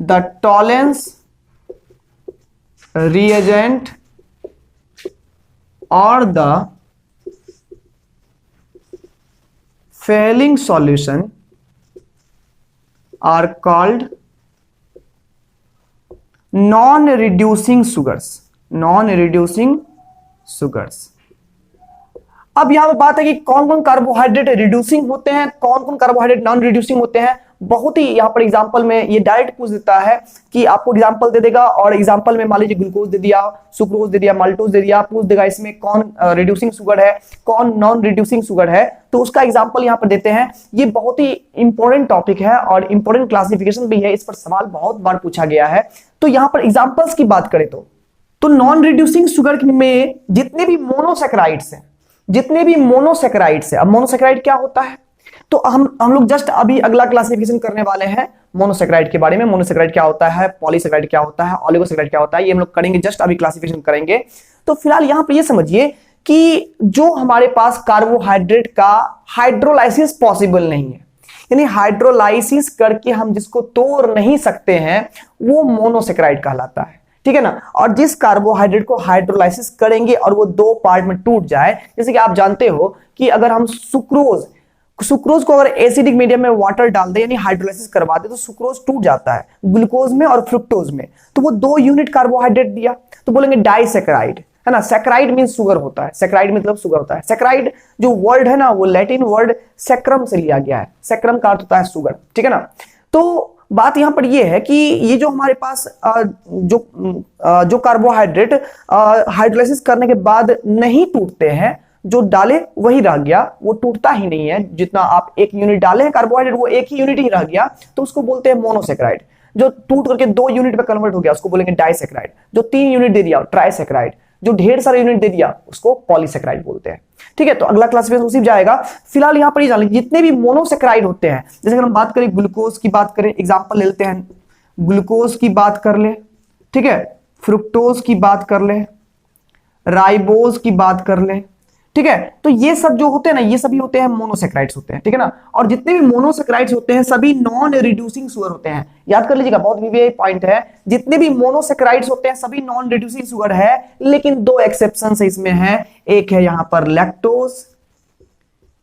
the tolerance reagent or the failing solution are called non-reducing sugars, non-reducing sugars। अब यहां पर बात है कि कौन कौन कार्बोहाइड्रेट रिड्यूसिंग होते हैं, कौन कौन कार्बोहाइड्रेट नॉन रिड्यूसिंग होते हैं। बहुत ही यहां पर एग्जांपल में ये डायरेक्ट पूछ देता है कि आपको एग्जांपल दे देगा और एग्जांपल में मान लीजिए ग्लूकोज दे दिया, सुक्रोज दे दिया, माल्टोज दे दिया, पूछ देगा इसमें कौन रिड्यूसिंग शुगर है कौन नॉन रिड्यूसिंग शुगर है, तो उसका एग्जांपल यहां पर देते हैं। ये बहुत ही इंपॉर्टेंट टॉपिक है और इंपॉर्टेंट क्लासिफिकेशन भी है, इस पर सवाल बहुत बार पूछा गया है। तो यहां पर एग्जांपल्स की बात करें तो नॉन रिड्यूसिंग शुगर में जितने भी मोनोसैकेराइड्स हैं, जितने भी मोनोसैकेराइड्स है। अब मोनोसैकेराइड क्या होता है, तो हम लोग जस्ट अभी अगला क्लासिफिकेशन करने वाले हैं मोनोसैकेराइड के बारे में। मोनोसैकेराइड क्या होता है, पॉलीसैकेराइड क्या होता है, ओलिगोसैकेराइड क्या होता है, ये हम लोग करेंगे, जस्ट अभी क्लासिफिकेशन करेंगे। तो फिलहाल यहां पर ये समझिए कि जो हमारे पास कार्बोहाइड्रेट का हाइड्रोलाइसिस पॉसिबल नहीं है, यानी हाइड्रोलाइसिस करके हम जिसको तोड़ नहीं सकते हैं वो मोनोसैकेराइड कहलाता है। ठीक है ना, और जिस कार्बोहाइड्रेट को हाइड्रोलाइसिस करेंगे और वो दो पार्ट में टूट जाए, जैसे कि आप जानते हो कि अगर हम सुक्रोज को अगर एसिडिक मीडियम में वाटर डाल दे यानी हाइड्रोलाइसिस करवा दे तो सुक्रोज टूट जाता है ग्लूकोज में और फ्रुक्टोज में, तो वो 2 यूनिट कार्बोहाइड्रेट दिया तो बोलेंगे डाइसैकेराइड, है ना। सैकेराइड मीन शुगर होता है, सैकेराइड मतलब शुगर होता है। सैकेराइड जो वर्ड है ना वो लैटिन वर्ड सैक्रम से लिया गया है, सैक्रम का अर्थ होता है शुगर। ठीक है ना, तो बात यहां पर यह है कि ये जो हमारे पास जो कार्बोहाइड्रेट हाइड्रोलाइसिस करने के बाद नहीं टूटते हैं, जो डाले वही रह गया, वो टूटता ही नहीं है। जितना आप 1 यूनिट डाले हैं कार्बोहाइड्रेट वो 1 ही यूनिट ही रह गया, तो उसको बोलते हैं मोनोसैकेराइड। जो टूट करके 2 यूनिट में कन्वर्ट हो गया उसको बोलेंगे डाइसैकेराइड। जो 3 यूनिट दे दिया ट्राइसैकेराइड। जो ढेर सारे यूनिट दे दिया उसको पॉलीसेक्राइड बोलते हैं। ठीक है, तो अगला क्लासिफिकेशन उसी जाएगा। फिलहाल यहाँ पर ये जान लीजिए जितने भी मोनोसेक्राइड होते हैं, जैसे अगर हम बात करें ग्लूकोज की बात करें, एग्जाम्पल ले लेते हैं, ग्लूकोज की बात कर ले, ठीक है, फ्रुक्टोज की बात कर ले, राइबोज की बात कर ले, ठीक है, तो ये सब जो होते हैं ना, ये सभी होते हैं मोनोसेक्राइड्स होते हैं, ठीक है ना। और जितने भी मोनोसेक्राइड्स होते हैं सभी नॉन रिड्यूसिंग शुगर होते हैं, याद कर लीजिएगा, बहुत भी पॉइंट है। जितने भी मोनोसेक्राइड्स होते हैं सभी नॉन रिड्यूसिंग शुगर है, लेकिन दो एक्सेप्शन इसमें है। एक है यहां पर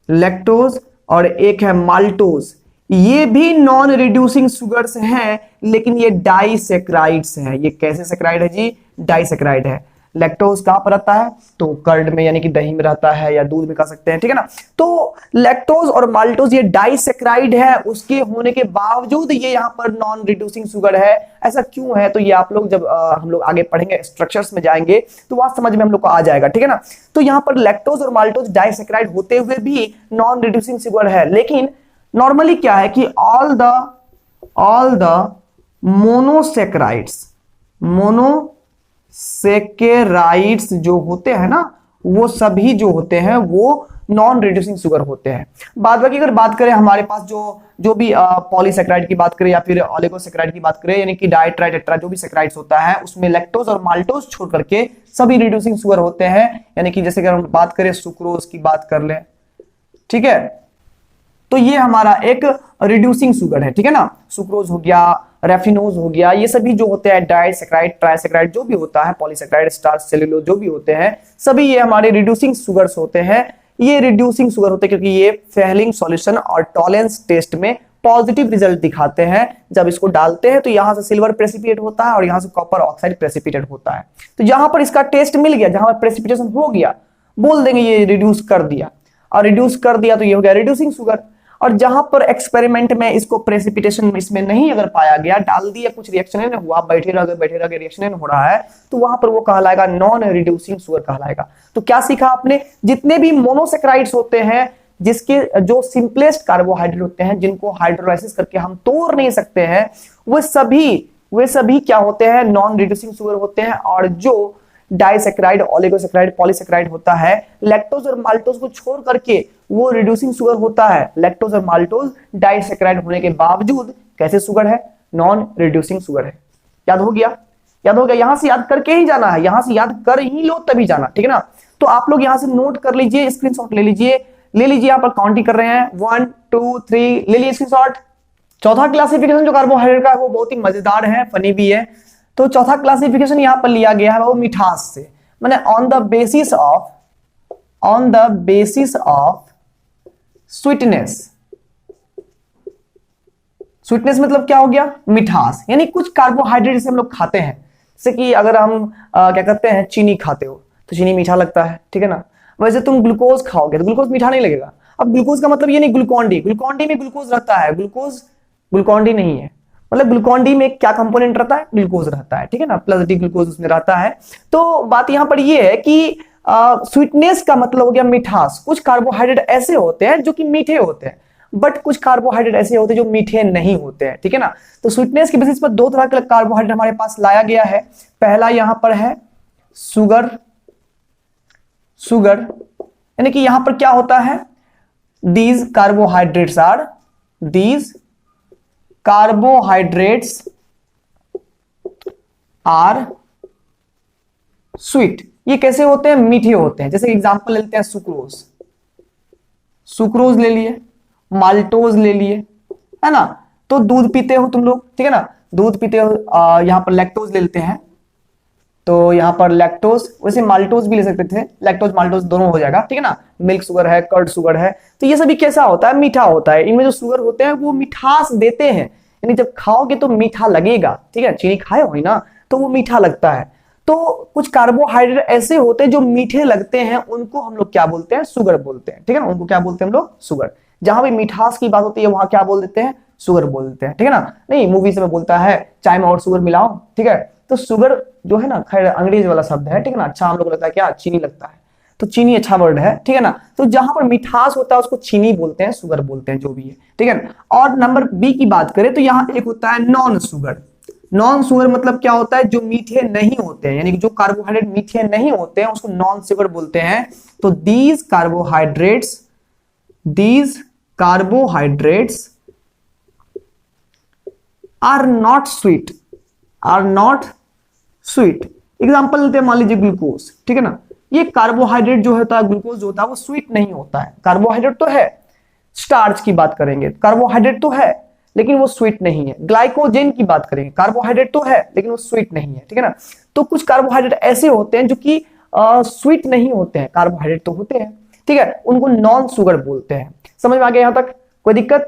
लैक्टोज और एक है माल्टोज। ये भी नॉन रिड्यूसिंग शुगर्स हैं, लेकिन ये डाइसेक्राइड्स हैं। ये कैसे सेक्राइड है जी? डाइसेक्राइड है। लैक्टोज कहां पर रहता है? तो कर्ड में यानी कि दही में रहता है या दूध में कह सकते हैं, ठीक है ना। तो लैक्टोज और माल्टोज ये डाइसेक्राइड है, उसके होने के बावजूद ये यहां पर नॉन रिड्यूसिंग शुगर है। ऐसा क्यों है? तो ये आप लोग जब हम लोग आगे पढ़ेंगे, स्ट्रक्चर्स में जाएंगे, तो वहां समझ में हम लोग को आ जाएगा, ठीक है ना। तो यहां पर लैक्टोज और माल्टोज डाइसेक्राइड होते हुए भी नॉन रिड्यूसिंग शुगर है, लेकिन नॉर्मली क्या है कि ऑल द मोनोसेकेराइड्स जो होते हैं ना, वो सभी जो होते हैं वो नॉन रिड्यूसिंग शुगर होते हैं। बाद बाकी अगर बात करें हमारे पास जो भी पॉलीसेक्राइड की बात करें या फिर ओलिगोसेक्राइड की बात करें, यानी कि डाई ट्राई टेट्रा जो भी सेक्राइड्स होता है, उसमें लैक्टोज और माल्टोज छोड़ करके सभी रिड्यूसिंग शुगर होते हैं। यानी कि जैसे अगर हम बात करें सुक्रोज की बात कर लें, ठीक है, तो ये हमारा एक रिड्यूसिंग शुगर है, ठीक है ना। सुक्रोज हो गया, रेफिनोज हो गया, ये सभी जो होते हैं डाइसेक्राइड, ट्राइसेक्राइड जो भी होता है, पॉलीसेक्राइड, स्टार्च, सेलुलोज जो भी होते हैं, सभी ये हमारे रिड्यूसिंग शुगर्स होते हैं। ये रिड्यूसिंग शुगर होते हैं क्योंकि ये फेहलिंग सॉल्यूशन और टॉलेंस टेस्ट में पॉजिटिव रिजल्ट दिखाते हैं। जब इसको डालते हैं तो यहां से सिल्वर प्रेसिपिटेट होता है और यहां से कॉपर ऑक्साइड प्रेसिपिटेट होता है। तो जहां पर इसका टेस्ट मिल गया, जहां पर प्रेसिपिटेशन हो गया, बोल देंगे ये रिड्यूस कर दिया, और रिड्यूस कर दिया तो ये हो गया रिड्यूसिंग शुगर। और जहां पर एक्सपेरिमेंट में इसको प्रेसिपिटेशन इसमें नहीं अगर पाया गया, डाल दिया, कुछ रिएक्शन नहीं हुआ, बैठे रह गए रिएक्शन नहीं हो रहा है, तो वहां पर वो कहलाएगा नॉन रिड्यूसिंग शुगर कहलाएगा। तो क्या सीखा आपने? जितने भी मोनोसेक्राइड्स होते हैं, जिसके जो सिंपलेस्ट कार्बोहाइड्रेट होते हैं, जिनको हाइड्रोलाइसिस करके हम तोड़ नहीं सकते हैं, वे सभी क्या होते हैं? नॉन रिड्यूसिंग शुगर होते हैं। और जो डाइसेक्राइड, ओलिगोसेक्राइड, पॉलीसेक्राइड होता है, लैक्टोज और माल्टोज को छोड़ करके वो रिड्यूसिंग शुगर होता है। लैक्टोज और माल्टोज डाइसेक्राइड होने के बावजूद कैसे शुगर है? नॉन रिड्यूसिंग शुगर है। याद हो गया? यहां से याद करके ही जाना है, यहां से याद कर ही लो तभी जाना, ठीक है ना। तो आप लोग यहां से नोट कर लीजिए, स्क्रीनशॉट ले लीजिए, यहां पर काउंटिंग कर रहे हैं, 1 2 3, ले लीजिए स्क्रीनशॉट। चौथा क्लासिफिकेशन जो कार्बोहाइड्रेट का है वो बहुत ही मजेदार है, फनी भी है। तो चौथा क्लासिफिकेशन यहां पर लिया गया है वो मिठास से, माने on the basis of sweetness. Sweetness मतलब क्या हो गया? मिठास। यानी कुछ कार्बोहाइड्रेट जैसे हम लोग खाते हैं, जैसे कि अगर हम क्या करते हैं, चीनी खाते हो तो चीनी मीठा लगता है, ठीक है ना। वैसे तुम ग्लूकोज खाओगे तो ग्लूकोज मीठा नहीं लगेगा। अब ग्लूकोज का मतलब ये नहीं ग्लूकॉन डी में ग्लूकोज रहता है, ग्लूकॉन डी नहीं है। मतलब ग्लूकॉन डी में क्या कंपोनेंट रहता है? ग्लूकोज रहता है, ठीक है ना, प्लस डी ग्लूकोज उसमें रहता है। तो बात यहां पर ये है कि स्वीटनेस का मतलब हो गया मिठास। कुछ कार्बोहाइड्रेट ऐसे होते हैं जो कि मीठे होते हैं, बट कुछ कार्बोहाइड्रेट ऐसे होते हैं जो मीठे नहीं होते हैं, ठीक है ना। तो स्वीटनेस के बेसिस पर दो तरह के कार्बोहाइड्रेट हमारे पास लाया गया है। पहला यहां पर है शुगर, यानी कि यहां पर क्या होता है? These carbohydrates are sweet. ये कैसे होते हैं? मीठे होते हैं। जैसे एग्जांपल ले लेते हैं, सुक्रोज ले लिए, माल्टोज ले लिए, है ना। तो दूध पीते हो तुम लोग, ठीक है ना, दूध पीते हो, यहां पर लैक्टोज ले लेते हैं, तो यहां पर लैक्टोज, वैसे माल्टोज भी ले सकते थे, लैक्टोज माल्टोज दोनों हो जाएगा, ठीक है ना। मिल्क शुगर है, कर्ड शुगर है, तो ये सभी कैसा होता है? मीठा होता है। इनमें जो शुगर होते हैं वो मिठास देते हैं, यानी जब खाओगे तो मीठा लगेगा, ठीक है। चीनी खाए हो ना, तो वो मीठा लगता है। तो कुछ कार्बोहाइड्रेट ऐसे होते हैं जो मीठे लगते हैं, उनको हम लोग क्या बोलते हैं? शुगर बोलते हैं, ठीक है ना। उनको क्या बोलते हैं हम लोग? शुगर। जहां भी मिठास की बात होती है वहां क्या बोल देते हैं? शुगर बोल देते हैं, ठीक है ना। नहीं, मूवी से में बोलता है चाय में और शुगर मिलाओ, ठीक है। तो शुगर जो है ना, खैर अंग्रेज वाला शब्द है, ठीक है ना। अच्छा हम लोग लगता है क्या? चीनी लगता है, तो चीनी अच्छा वर्ड है, ठीक है ना। तो जहां पर मिठास होता है उसको चीनी बोलते हैं, शुगर बोलते हैं, जो भी है, ठीक है ना। और नंबर बी की बात करें तो यहां एक होता है नॉन शुगर। नॉन शुगर मतलब क्या होता है, जो मीठे नहीं होते हैं, यानी कि जो कार्बोहाइड्रेट मीठे नहीं होते हैं उसको नॉन शुगर बोलते हैं। तो these carbohydrates are not sweet, are not sweet. Example लेते हैं, मान लीजिए ग्लूकोज, ठीक है ना, ये कार्बोहाइड्रेट जो होता है, ग्लूकोज जो होता है वो स्वीट नहीं होता है। कार्बोहाइड्रेट तो है, स्टार्च की बात करेंगे, कार्बोहाइड्रेट तो है लेकिन वो स्वीट नहीं है। ग्लाइकोजेन की बात करेंगे, कार्बोहाइड्रेट तो है लेकिन वो स्वीट नहीं है, ठीक है ना। तो कुछ कार्बोहाइड्रेट ऐसे होते हैं जो कि स्वीट नहीं होते हैं, कार्बोहाइड्रेट तो होते हैं, ठीक है, उनको नॉन शुगर बोलते हैं। समझ में आ गया यहां तक, कोई दिक्कत?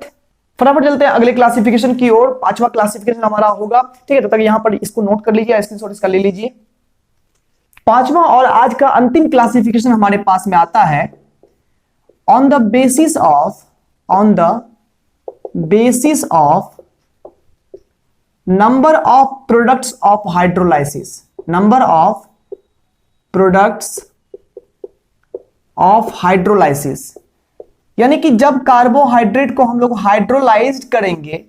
फटाफट चलते हैं अगले क्लासिफिकेशन की ओर। पांचवा क्लासिफिकेशन हमारा होगा, ठीक है, तब तक यहां पर इसको नोट कर लीजिए, स्क्रीनशॉट इसका ले लीजिए। पांचवा और आज का अंतिम क्लासिफिकेशन हमारे पास में आता है on the basis of number of products of hydrolysis, number of products of hydrolysis. यानी कि जब कार्बोहाइड्रेट को हम लोग हाइड्रोलाइज्ड करेंगे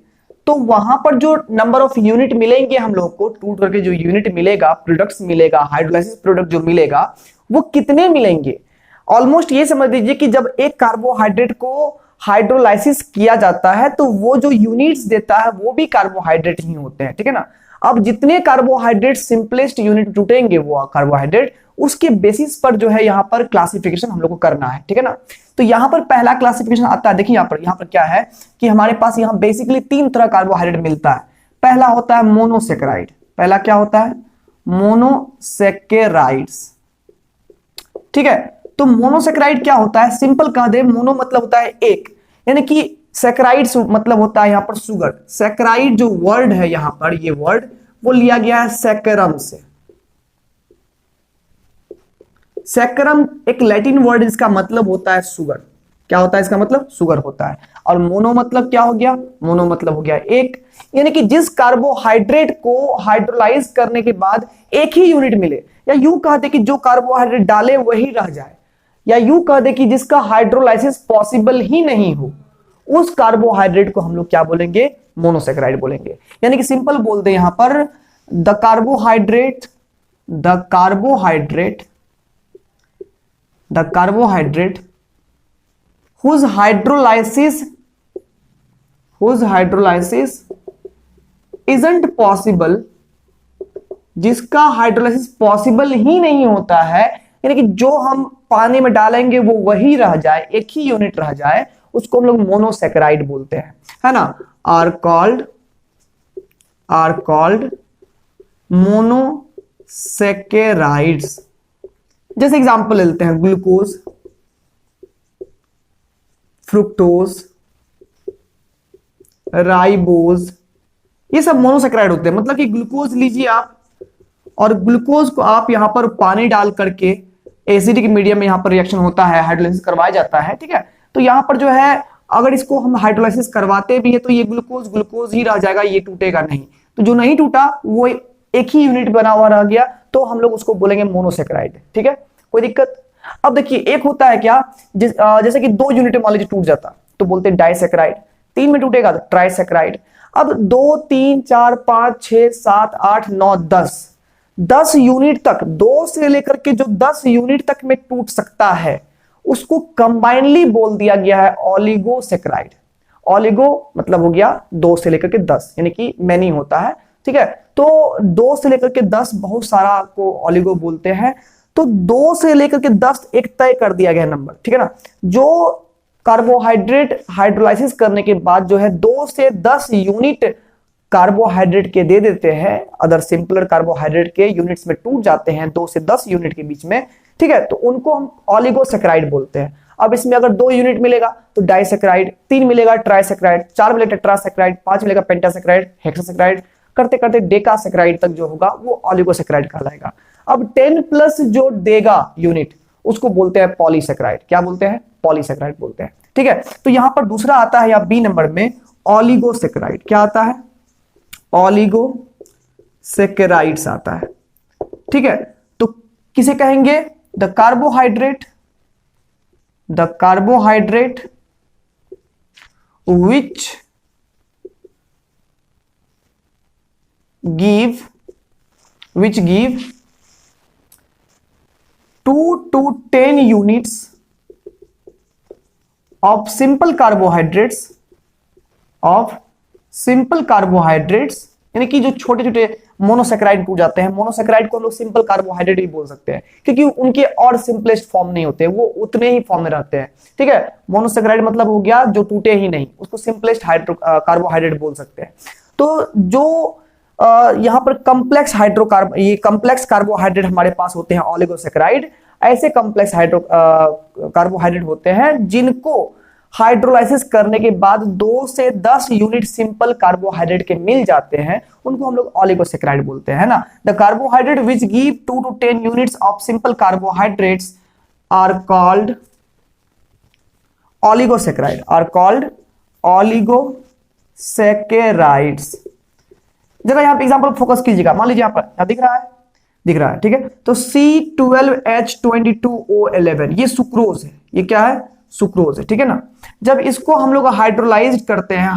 तो वहां पर जो नंबर ऑफ यूनिट मिलेंगे हम लोग को, टूट करके जो यूनिट मिलेगा, प्रोडक्ट्स मिलेगा, हाइड्रोलाइसिस प्रोडक्ट जो मिलेगा वो कितने मिलेंगे। ऑलमोस्ट ये समझ लीजिए कि जब एक कार्बोहाइड्रेट को हाइड्रोलाइसिस किया जाता है तो वो जो यूनिट्स देता है वो भी कार्बोहाइड्रेट ही होते हैं, ठीक है ना। अब जितने कार्बोहाइड्रेट सिंपलेस्ट यूनिट टूटेंगे वो कार्बोहाइड्रेट, उसके बेसिस पर जो है यहां पर क्लासिफिकेशन हम लोग को करना है, ठीक है ना। तो यहां पर पहला क्लासिफिकेशन आता है, देखिए यहां पर क्या है कि हमारे पास यहां बेसिकली तीन तरह कार्बोहाइड्रेट मिलता है। पहला होता है मोनोसेकेराइड, पहला क्या होता है, मोनोसेकेराइड्स, ठीक है। तो मोनोसेकेराइड क्या होता है, सिंपल कह दे, मोनो मतलब होता है एक, यानी कि सेकेराइड मतलब होता है यहां पर शुगर। सेकेराइड जो वर्ड है यहां पर, ये वर्ड वो लिया गया है सेकरम से। सेकरम एक लैटिन वर्ड, इसका मतलब होता है शुगर। क्या होता है इसका मतलब, शुगर होता है। और मोनो मतलब क्या हो गया, मोनो मतलब हो गया एक, यानी कि जिस कार्बोहाइड्रेट को हाइड्रोलाइज करने के बाद एक ही यूनिट मिले, या यूं कहते कि जो कार्बोहाइड्रेट डाले वही रह जाए, या यूं कह दे कि जिसका हाइड्रोलाइसिस पॉसिबल ही नहीं हो, उस कार्बोहाइड्रेट को हम लोग क्या बोलेंगे, मोनोसेकेराइड बोलेंगे। यानी कि सिंपल बोल दे यहां पर, the carbohydrate whose hydrolysis isn't possible, जिसका हाइड्रोलाइसिस पॉसिबल ही नहीं होता है, यानी कि जो हम पानी में डालेंगे वो वही रह जाए, एक ही यूनिट रह जाए, उसको हम लोग मोनोसेकेराइड बोलते हैं, है ना। Are called monosaccharides. जैसे एग्जांपल लेते हैं, ग्लूकोज, फ्रुक्टोज, राइबोज, ये सब मोनोसेकेराइड होते हैं। मतलब कि ग्लूकोज लीजिए आप, और ग्लूकोज को आप यहां पर पानी डाल करके एसिडिक मीडियम में यहां पर रिएक्शन होता है, हाइड्रोलाइसिस करवाया जाता है, ठीक है। तो यहां पर जो है अगर इसको हम हाइड्रोलाइसिस करवाते भी है तो ये ग्लूकोज ही रह जाएगा, ये टूटेगा नहीं। तो जो नहीं टूटा वो एक ही यूनिट बना हुआ रह गया, तो हम लोग उसको बोलेंगे मोनोसेकेराइड, ठीक है, कोई दिक्कत? अब देखिए एक होता है क्या, जैसे कि 2 यूनिट मान लीजिए टूट जाता तो बोलते हैं डाइसेकेराइड, 3 में टूटेगा तो ट्राइसेकेराइड। अब 2 3 4 5 6 7 8 9 10 यूनिट तक, 2 से लेकर के जो 10 यूनिट तक में टूट सकता है उसको कंबाइनली बोल दिया गया है ऑलिगोसेकेराइड। ऑलिगो मतलब हो गया 2 से लेकर के 10, यानी कि मैनी होता है, ठीक है। तो 2 से लेकर के 10 बहुत सारा को ऑलिगो बोलते हैं। तो 2 से लेकर के 10 एक तय कर दिया गया नंबर, ठीक है ना। जो कार्बोहाइड्रेट हाइड्रोलाइसिस करने के बाद जो है 2 से 10 यूनिट कार्बोहाइड्रेट के दे देते हैं, अदर सिंपलर कार्बोहाइड्रेट के यूनिट्स में टूट जाते हैं 2 से 10 यूनिट के बीच में, ठीक है, तो उनको हम ऑलिगोसेकेराइड बोलते हैं। अब इसमें अगर 2 यूनिट मिलेगा तो डाइसेकेराइड, 3 मिलेगा ट्राइसेकेराइड, 4 मिलेगा टेट्रासेकेराइड, 5 मिलेगा पेंटासेकेराइड, हेक्सासेकेराइड, करते करते डेकासेकेराइड तक जो होगा वो ऑलिगोसेकेराइड कहलाएगा। अब 10 प्लस जो देगा यूनिट उसको बोलते हैं पॉलीसेकेराइड। क्या बोलते हैं, पॉलीसेकेराइड बोलते हैं, ठीक है। तो यहां पर दूसरा आता है या बी नंबर में ऑलिगोसेकेराइड। क्या आता है, ऑलिगोसेकेराइड्स आता है, ठीक है। तो किसे कहेंगे, the carbohydrate give 2 to 10 units of simple carbohydrates यानी कि जो छोटे छोटे मोनोसेक्राइड टूट जाते हैं, मोनोसेक्राइड को हम लोग सिंपल कार्बोहाइड्रेट भी बोल सकते हैं क्योंकि उनके और सिंपलेस्ट फॉर्म नहीं होते, वो उतने ही फॉर्म में रहते हैं। ठीक है, मोनोसेक्राइड मतलब हो गया जो टूटे ही नहीं, उसको सिंपलेस्ट कार्बोहाइड्रेट बोल सकते हैं। तो जो यहाँ पर कम्प्लेक्स कार्बोहाइड्रेट हमारे पास होते हैं ऑलिगोसेक्राइड, ऐसे कम्प्लेक्स कार्बोहाइड्रेट होते हैं जिनको हाइड्रोलाइसिस करने के बाद 2 से 10 यूनिट सिंपल कार्बोहाइड्रेट के मिल जाते हैं, उनको हम लोग ऑलिगोसेक्राइड बोलते हैं ना। The carbohydrate which give 2 to 10 units of simple carbohydrates are called oligosaccharides. जरा यहां पे एग्जांपल फोकस कीजिएगा, मान लीजिए यहां पर दिख रहा है, ठीक है। तो C12H22O11 ये सुक्रोज है, ये क्या है, सुक्रोज है, ठीक है ना। जब इसको हम लोग हाइड्रोलाइज करते हैं,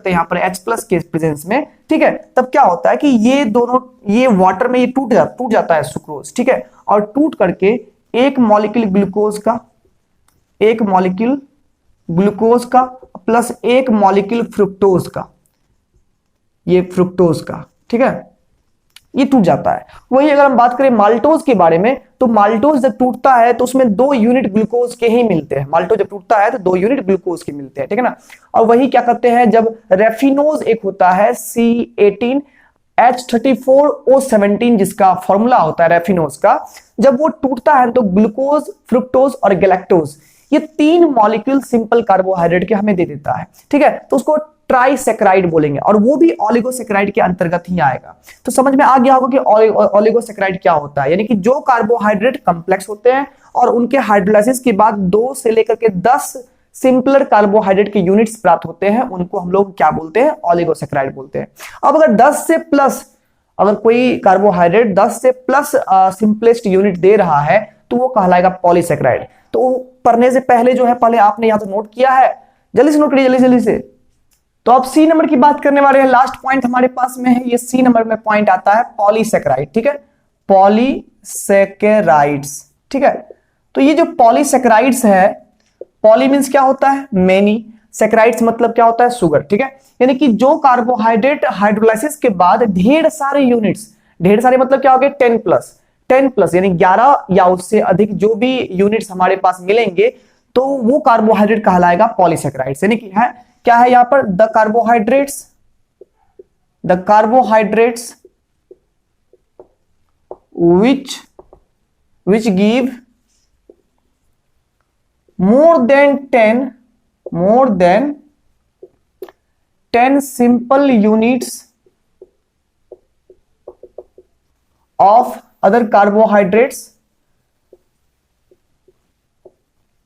यहाँ पर H+ के प्रेजेंस में, ठीक है, तब क्या होता है कि ये दोनों, ये वाटर में ये टूट जाता है सुक्रोज, ठीक है, और टूट करके एक मॉलिक्यूल ग्लूकोज का प्लस एक मॉलिक्यूल फ्रुक्टोज का, ये फ्रुक्टोज का, ठीक है, ये टूट जाता है। वही अगर हम बात करें माल्टोज के बारे में, तो माल्टोज जब टूटता है तो उसमें 2 यूनिट ग्लूकोज के ही मिलते हैं। माल्टोज जब टूटता है तो 2 यूनिट ग्लूकोज के मिलते हैं, ठीक है ना। और वही क्या करते हैं, जब रेफिनोज एक होता है C18H34O17 जिसका फॉर्मूला होता है रेफिनोज का, जब वो टूटता है तो ग्लूकोज, फ्रुक्टोज और गैलेक्टोज, ये 3 मॉलिक्यूल सिंपल कार्बोहाइड्रेट के हमें दे देता है, ठीक है। तो उसको ट्राइसेक्राइड बोलेंगे और वो भी ऑलिगोसेक्राइड के अंतर्गत ही आएगा। तो समझ में आ गया होगा कि ऑलिगोसेक्राइड क्या होता है, यानी कि जो कार्बोहाइड्रेट कॉम्प्लेक्स होते हैं और उनके हाइड्रोलाइसिस के बाद 2 से लेकर के 10 सिंपलर कार्बोहाइड्रेट के यूनिट्स प्राप्त होते हैं, उनको हम लोग क्या बोलते हैं, ऑलिगोसेक्राइड बोलते हैं। अब अगर 10 से प्लस, अगर कोई कार्बोहाइड्रेट 10 से प्लस सिंपलेस्ट यूनिट दे रहा है तो वो कहलाएगा पॉलीसेक्राइड। तो पढ़ने से पहले जो है, पहले आपने यहां तो नोट किया है, जल्दी से नोट करिए, जल्दी से। तो अब सी नंबर की बात करने वाले हैं, लास्ट पॉइंट हमारे पास में है, ये सी नंबर में पॉइंट आता है पॉलीसेक्राइड, ठीक है, पॉलीसेक्राइड्स, ठीक है। तो ये जो पॉलीसेक्राइड्स है, पॉली मींस क्या होता है, मेनी, सेक्राइड्स मतलब क्या होता है, शुगर, ठीक है। यानी कि जो कार्बोहाइड्रेट हाइड्रोलाइसिस के बाद ढेर सारे यूनिट्स, ढेर सारे मतलब क्या हो गए, 10 प्लस यानी 11 या उससे अधिक जो भी यूनिट्स हमारे पास मिलेंगे तो वो कार्बोहाइड्रेट कहलाएगा पॉलीसेक्राइड्स। यानी कि है क्या है यहां पर, the carbohydrates which give more than 10 simple units of other carbohydrates।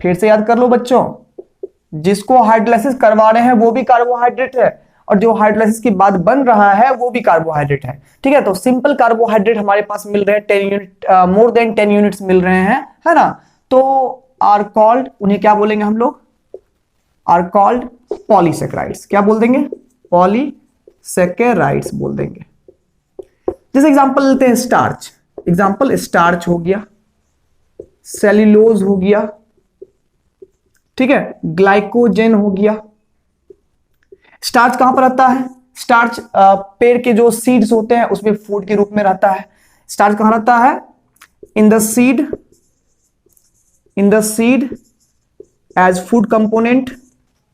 फिर से याद कर लो बच्चों, जिसको हाइड्रोलाइसिस करवा रहे हैं वो भी कार्बोहाइड्रेट है और जो हाइड्रोलाइसिस के बाद बन रहा है वो भी कार्बोहाइड्रेट है, ठीक है। तो सिंपल कार्बोहाइड्रेट हमारे पास मिल रहे हैं 10 यूनिट, मोर देन 10 यूनिट्स मिल रहे हैं, है ना। तो आर कॉल्ड, उन्हें क्या बोलेंगे हम लोग, आर कॉल्ड पॉलीसेक्राइड्स। क्या बोल देंगे, पॉलीसेक्राइड्स बोल देंगे। जैसे एग्जांपल लेते हैं स्टार्च, एग्जांपल स्टार्च हो गया, सेल्यूलोज हो गया, ठीक है, ग्लाइकोजेन हो गया। स्टार्च कहां पर रहता है, स्टार्च पेड़ के जो सीड्स होते हैं उसमें फूड के रूप में रहता है। स्टार्च कहां रहता है, in the seed as food component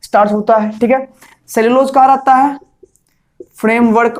starch होता है, ठीक है। सेल्यूलोज कहां रहता है, फ्रेमवर्क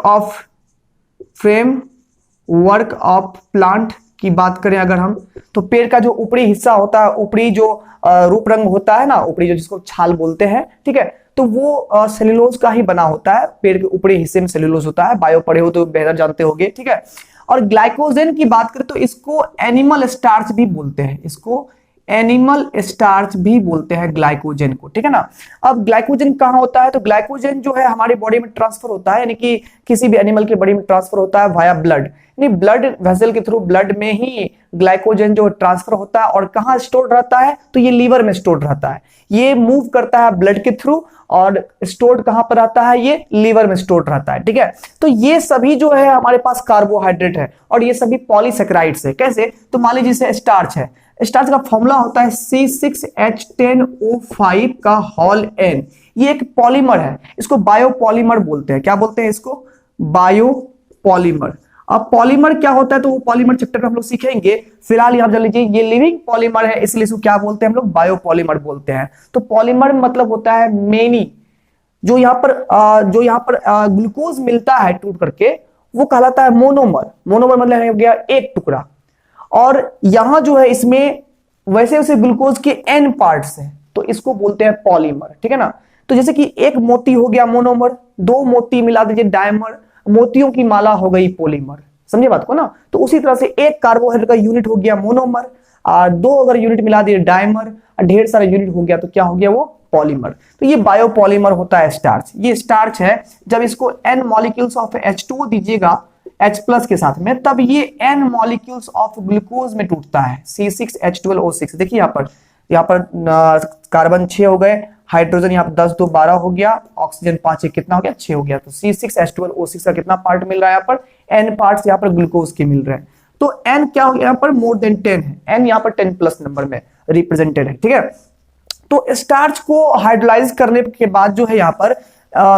ऑफ प्लांट की बात करें अगर हम, तो पेड़ का जो ऊपरी हिस्सा होता है, ऊपरी जो रूप रंग होता है ना, ऊपरी जो जिसको छाल बोलते हैं, ठीक है, तो वो सेल्यूलोज का ही बना होता है। पेड़ के ऊपरी हिस्से में सेल्यूलोज होता है, बायो पढ़े हो तो बेहतर जानते होंगे, ठीक है। और ग्लाइकोजेन की बात करें तो इसको एनिमल स्टार्च भी बोलते हैं, इसको एनिमल स्टार्च भी बोलते हैं ग्लाइकोजेन को, ठीक है ना। अब ग्लाइकोजेन कहां होता है, तो ग्लाइकोजेन जो है हमारी बॉडी में ट्रांसफर होता है, यानी कि किसी भी एनिमल के बॉडी में ट्रांसफर होता है वाया ब्लड, यानी ब्लड वेसल के थ्रू ब्लड में ही ग्लाइकोजन जो ट्रांसफर होता है और कहाँ स्टोर रहता है, तो ये लीवर में स्टोर रहता है। ये मूव करता है ब्लड के थ्रू और स्टोर्ड कहां पर रहता है, ये लीवर में स्टोर्ड रहता है। ठीक है, तो ये सभी जो है हमारे पास कार्बोहाइड्रेट है और ये सभी पॉलीसेकेराइड्स है। कैसे, तो मान लीजिए जैसे स्टार्च है, स्टार्च का फॉर्मूला होता है C6H10O5 का होल N। ये एक पॉलीमर है, इसको बायोपॉलीमर बोलते हैं। क्या बोलते हैं इसको, बायोपॉलीमर। अब पॉलीमर क्या होता है, तो वो पॉलीमर चैप्टर में हम लोग सीखेंगे। फिलहाल यहां जान लीजिए ये लिविंग पॉलीमर है, इसलिए इसको क्या बोलते हैं हम लोग, बायोपॉलीमर बोलते हैं। तो पॉलीमर मतलब होता है मेनी, जो यहाँ पर ग्लूकोज मिलता है टूट करके, वो कहलाता है मोनोमर। मोनोमर मतलब हो गया एक टुकड़ा। और यहां जो है इसमें वैसे वैसे ग्लूकोज के n पार्ट्स हैं, तो इसको बोलते हैं पॉलीमर। ठीक है ना, तो जैसे कि एक मोती हो गया मोनोमर, दो मोती मिला दीजिए डायमर, मोतियों की माला हो गई पॉलीमर। समझे बात को ना, तो उसी तरह से एक कार्बोहाइड्रेट का यूनिट हो गया मोनोमर, और दो अगर यूनिट मिला दिए डायमर, और ढेर सारे यूनिट हो गया तो क्या हो गया वो पॉलीमर। तो ये बायोपॉलीमर होता है स्टार्च। ये स्टार्च है, जब इसको n मॉलिक्यूल्स ऑफ H2O दीजिएगा H+ के साथ में, तब ये n मॉलिक्यूल्स ऑफ ग्लूकोज में टूटता है, C6H12O6। देखिए यहाँ पर कार्बन 6 हो गए, हाइड्रोजन यहाँ पर 10 2 12 हो गया, ऑक्सीजन 5 1 कितना हो गया, 6 हो गया। तो C6H12O6 का कितना पार्ट मिल रहा है यहाँ पर, n पार्ट्स यहाँ पर ग्लूकोज के मिल रहे हैं। तो n क्या हो गया यहाँ पर, मोर देन 10 है, n यहाँ पर 10+ नंबर में रिप्रेजेंटेड है। ठीक है, तो स्टार्च को हाइड्रोलाइज करने के बाद जो है यहाँ पर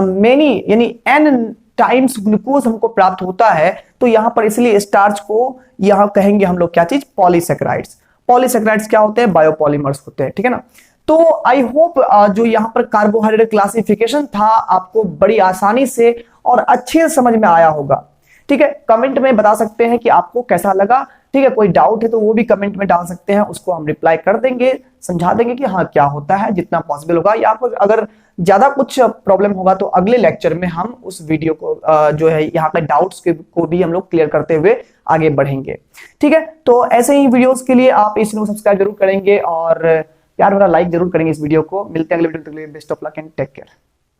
मेनी यानी n टाइम्स ग्लूकोज हमको प्राप्त होता है। तो यहाँ पर इसलिए स्टार्च को यहाँ कहेंगे हम लोग क्या चीज, पॉलीसेकेराइड्स। पॉलीसेकेराइड्स क्या होते हैं, बायोपॉलीमर्स होते हैं। ठीक है ना, तो आई होप जो यहाँ पर कार्बोहाइड्रेट क्लासिफिकेशन था आपको बड़ी आसानी से और अच्छे से समझ में आया होगा। ठीक है, कमेंट में बता सकते हैं कि आपको कैसा लगा। ठीक है, कोई डाउट है तो वो भी कमेंट में डाल सकते हैं, उसको हम रिप्लाई कर देंगे, समझा देंगे कि हाँ क्या होता है जितना पॉसिबल होगा। या फिर अगर ज्यादा कुछ प्रॉब्लम होगा तो अगले लेक्चर में हम उस वीडियो को जो है यहाँ पे डाउट्स को भी हम लोग क्लियर करते हुए आगे बढ़ेंगे। ठीक है, तो ऐसे ही वीडियोस के लिए आप इस चैनल को सब्सक्राइब जरूर करेंगे और प्यार भरा लाइक जरूर करेंगे इस वीडियो को। मिलते हैं अगले वीडियो के लिए। Best of luck and take care.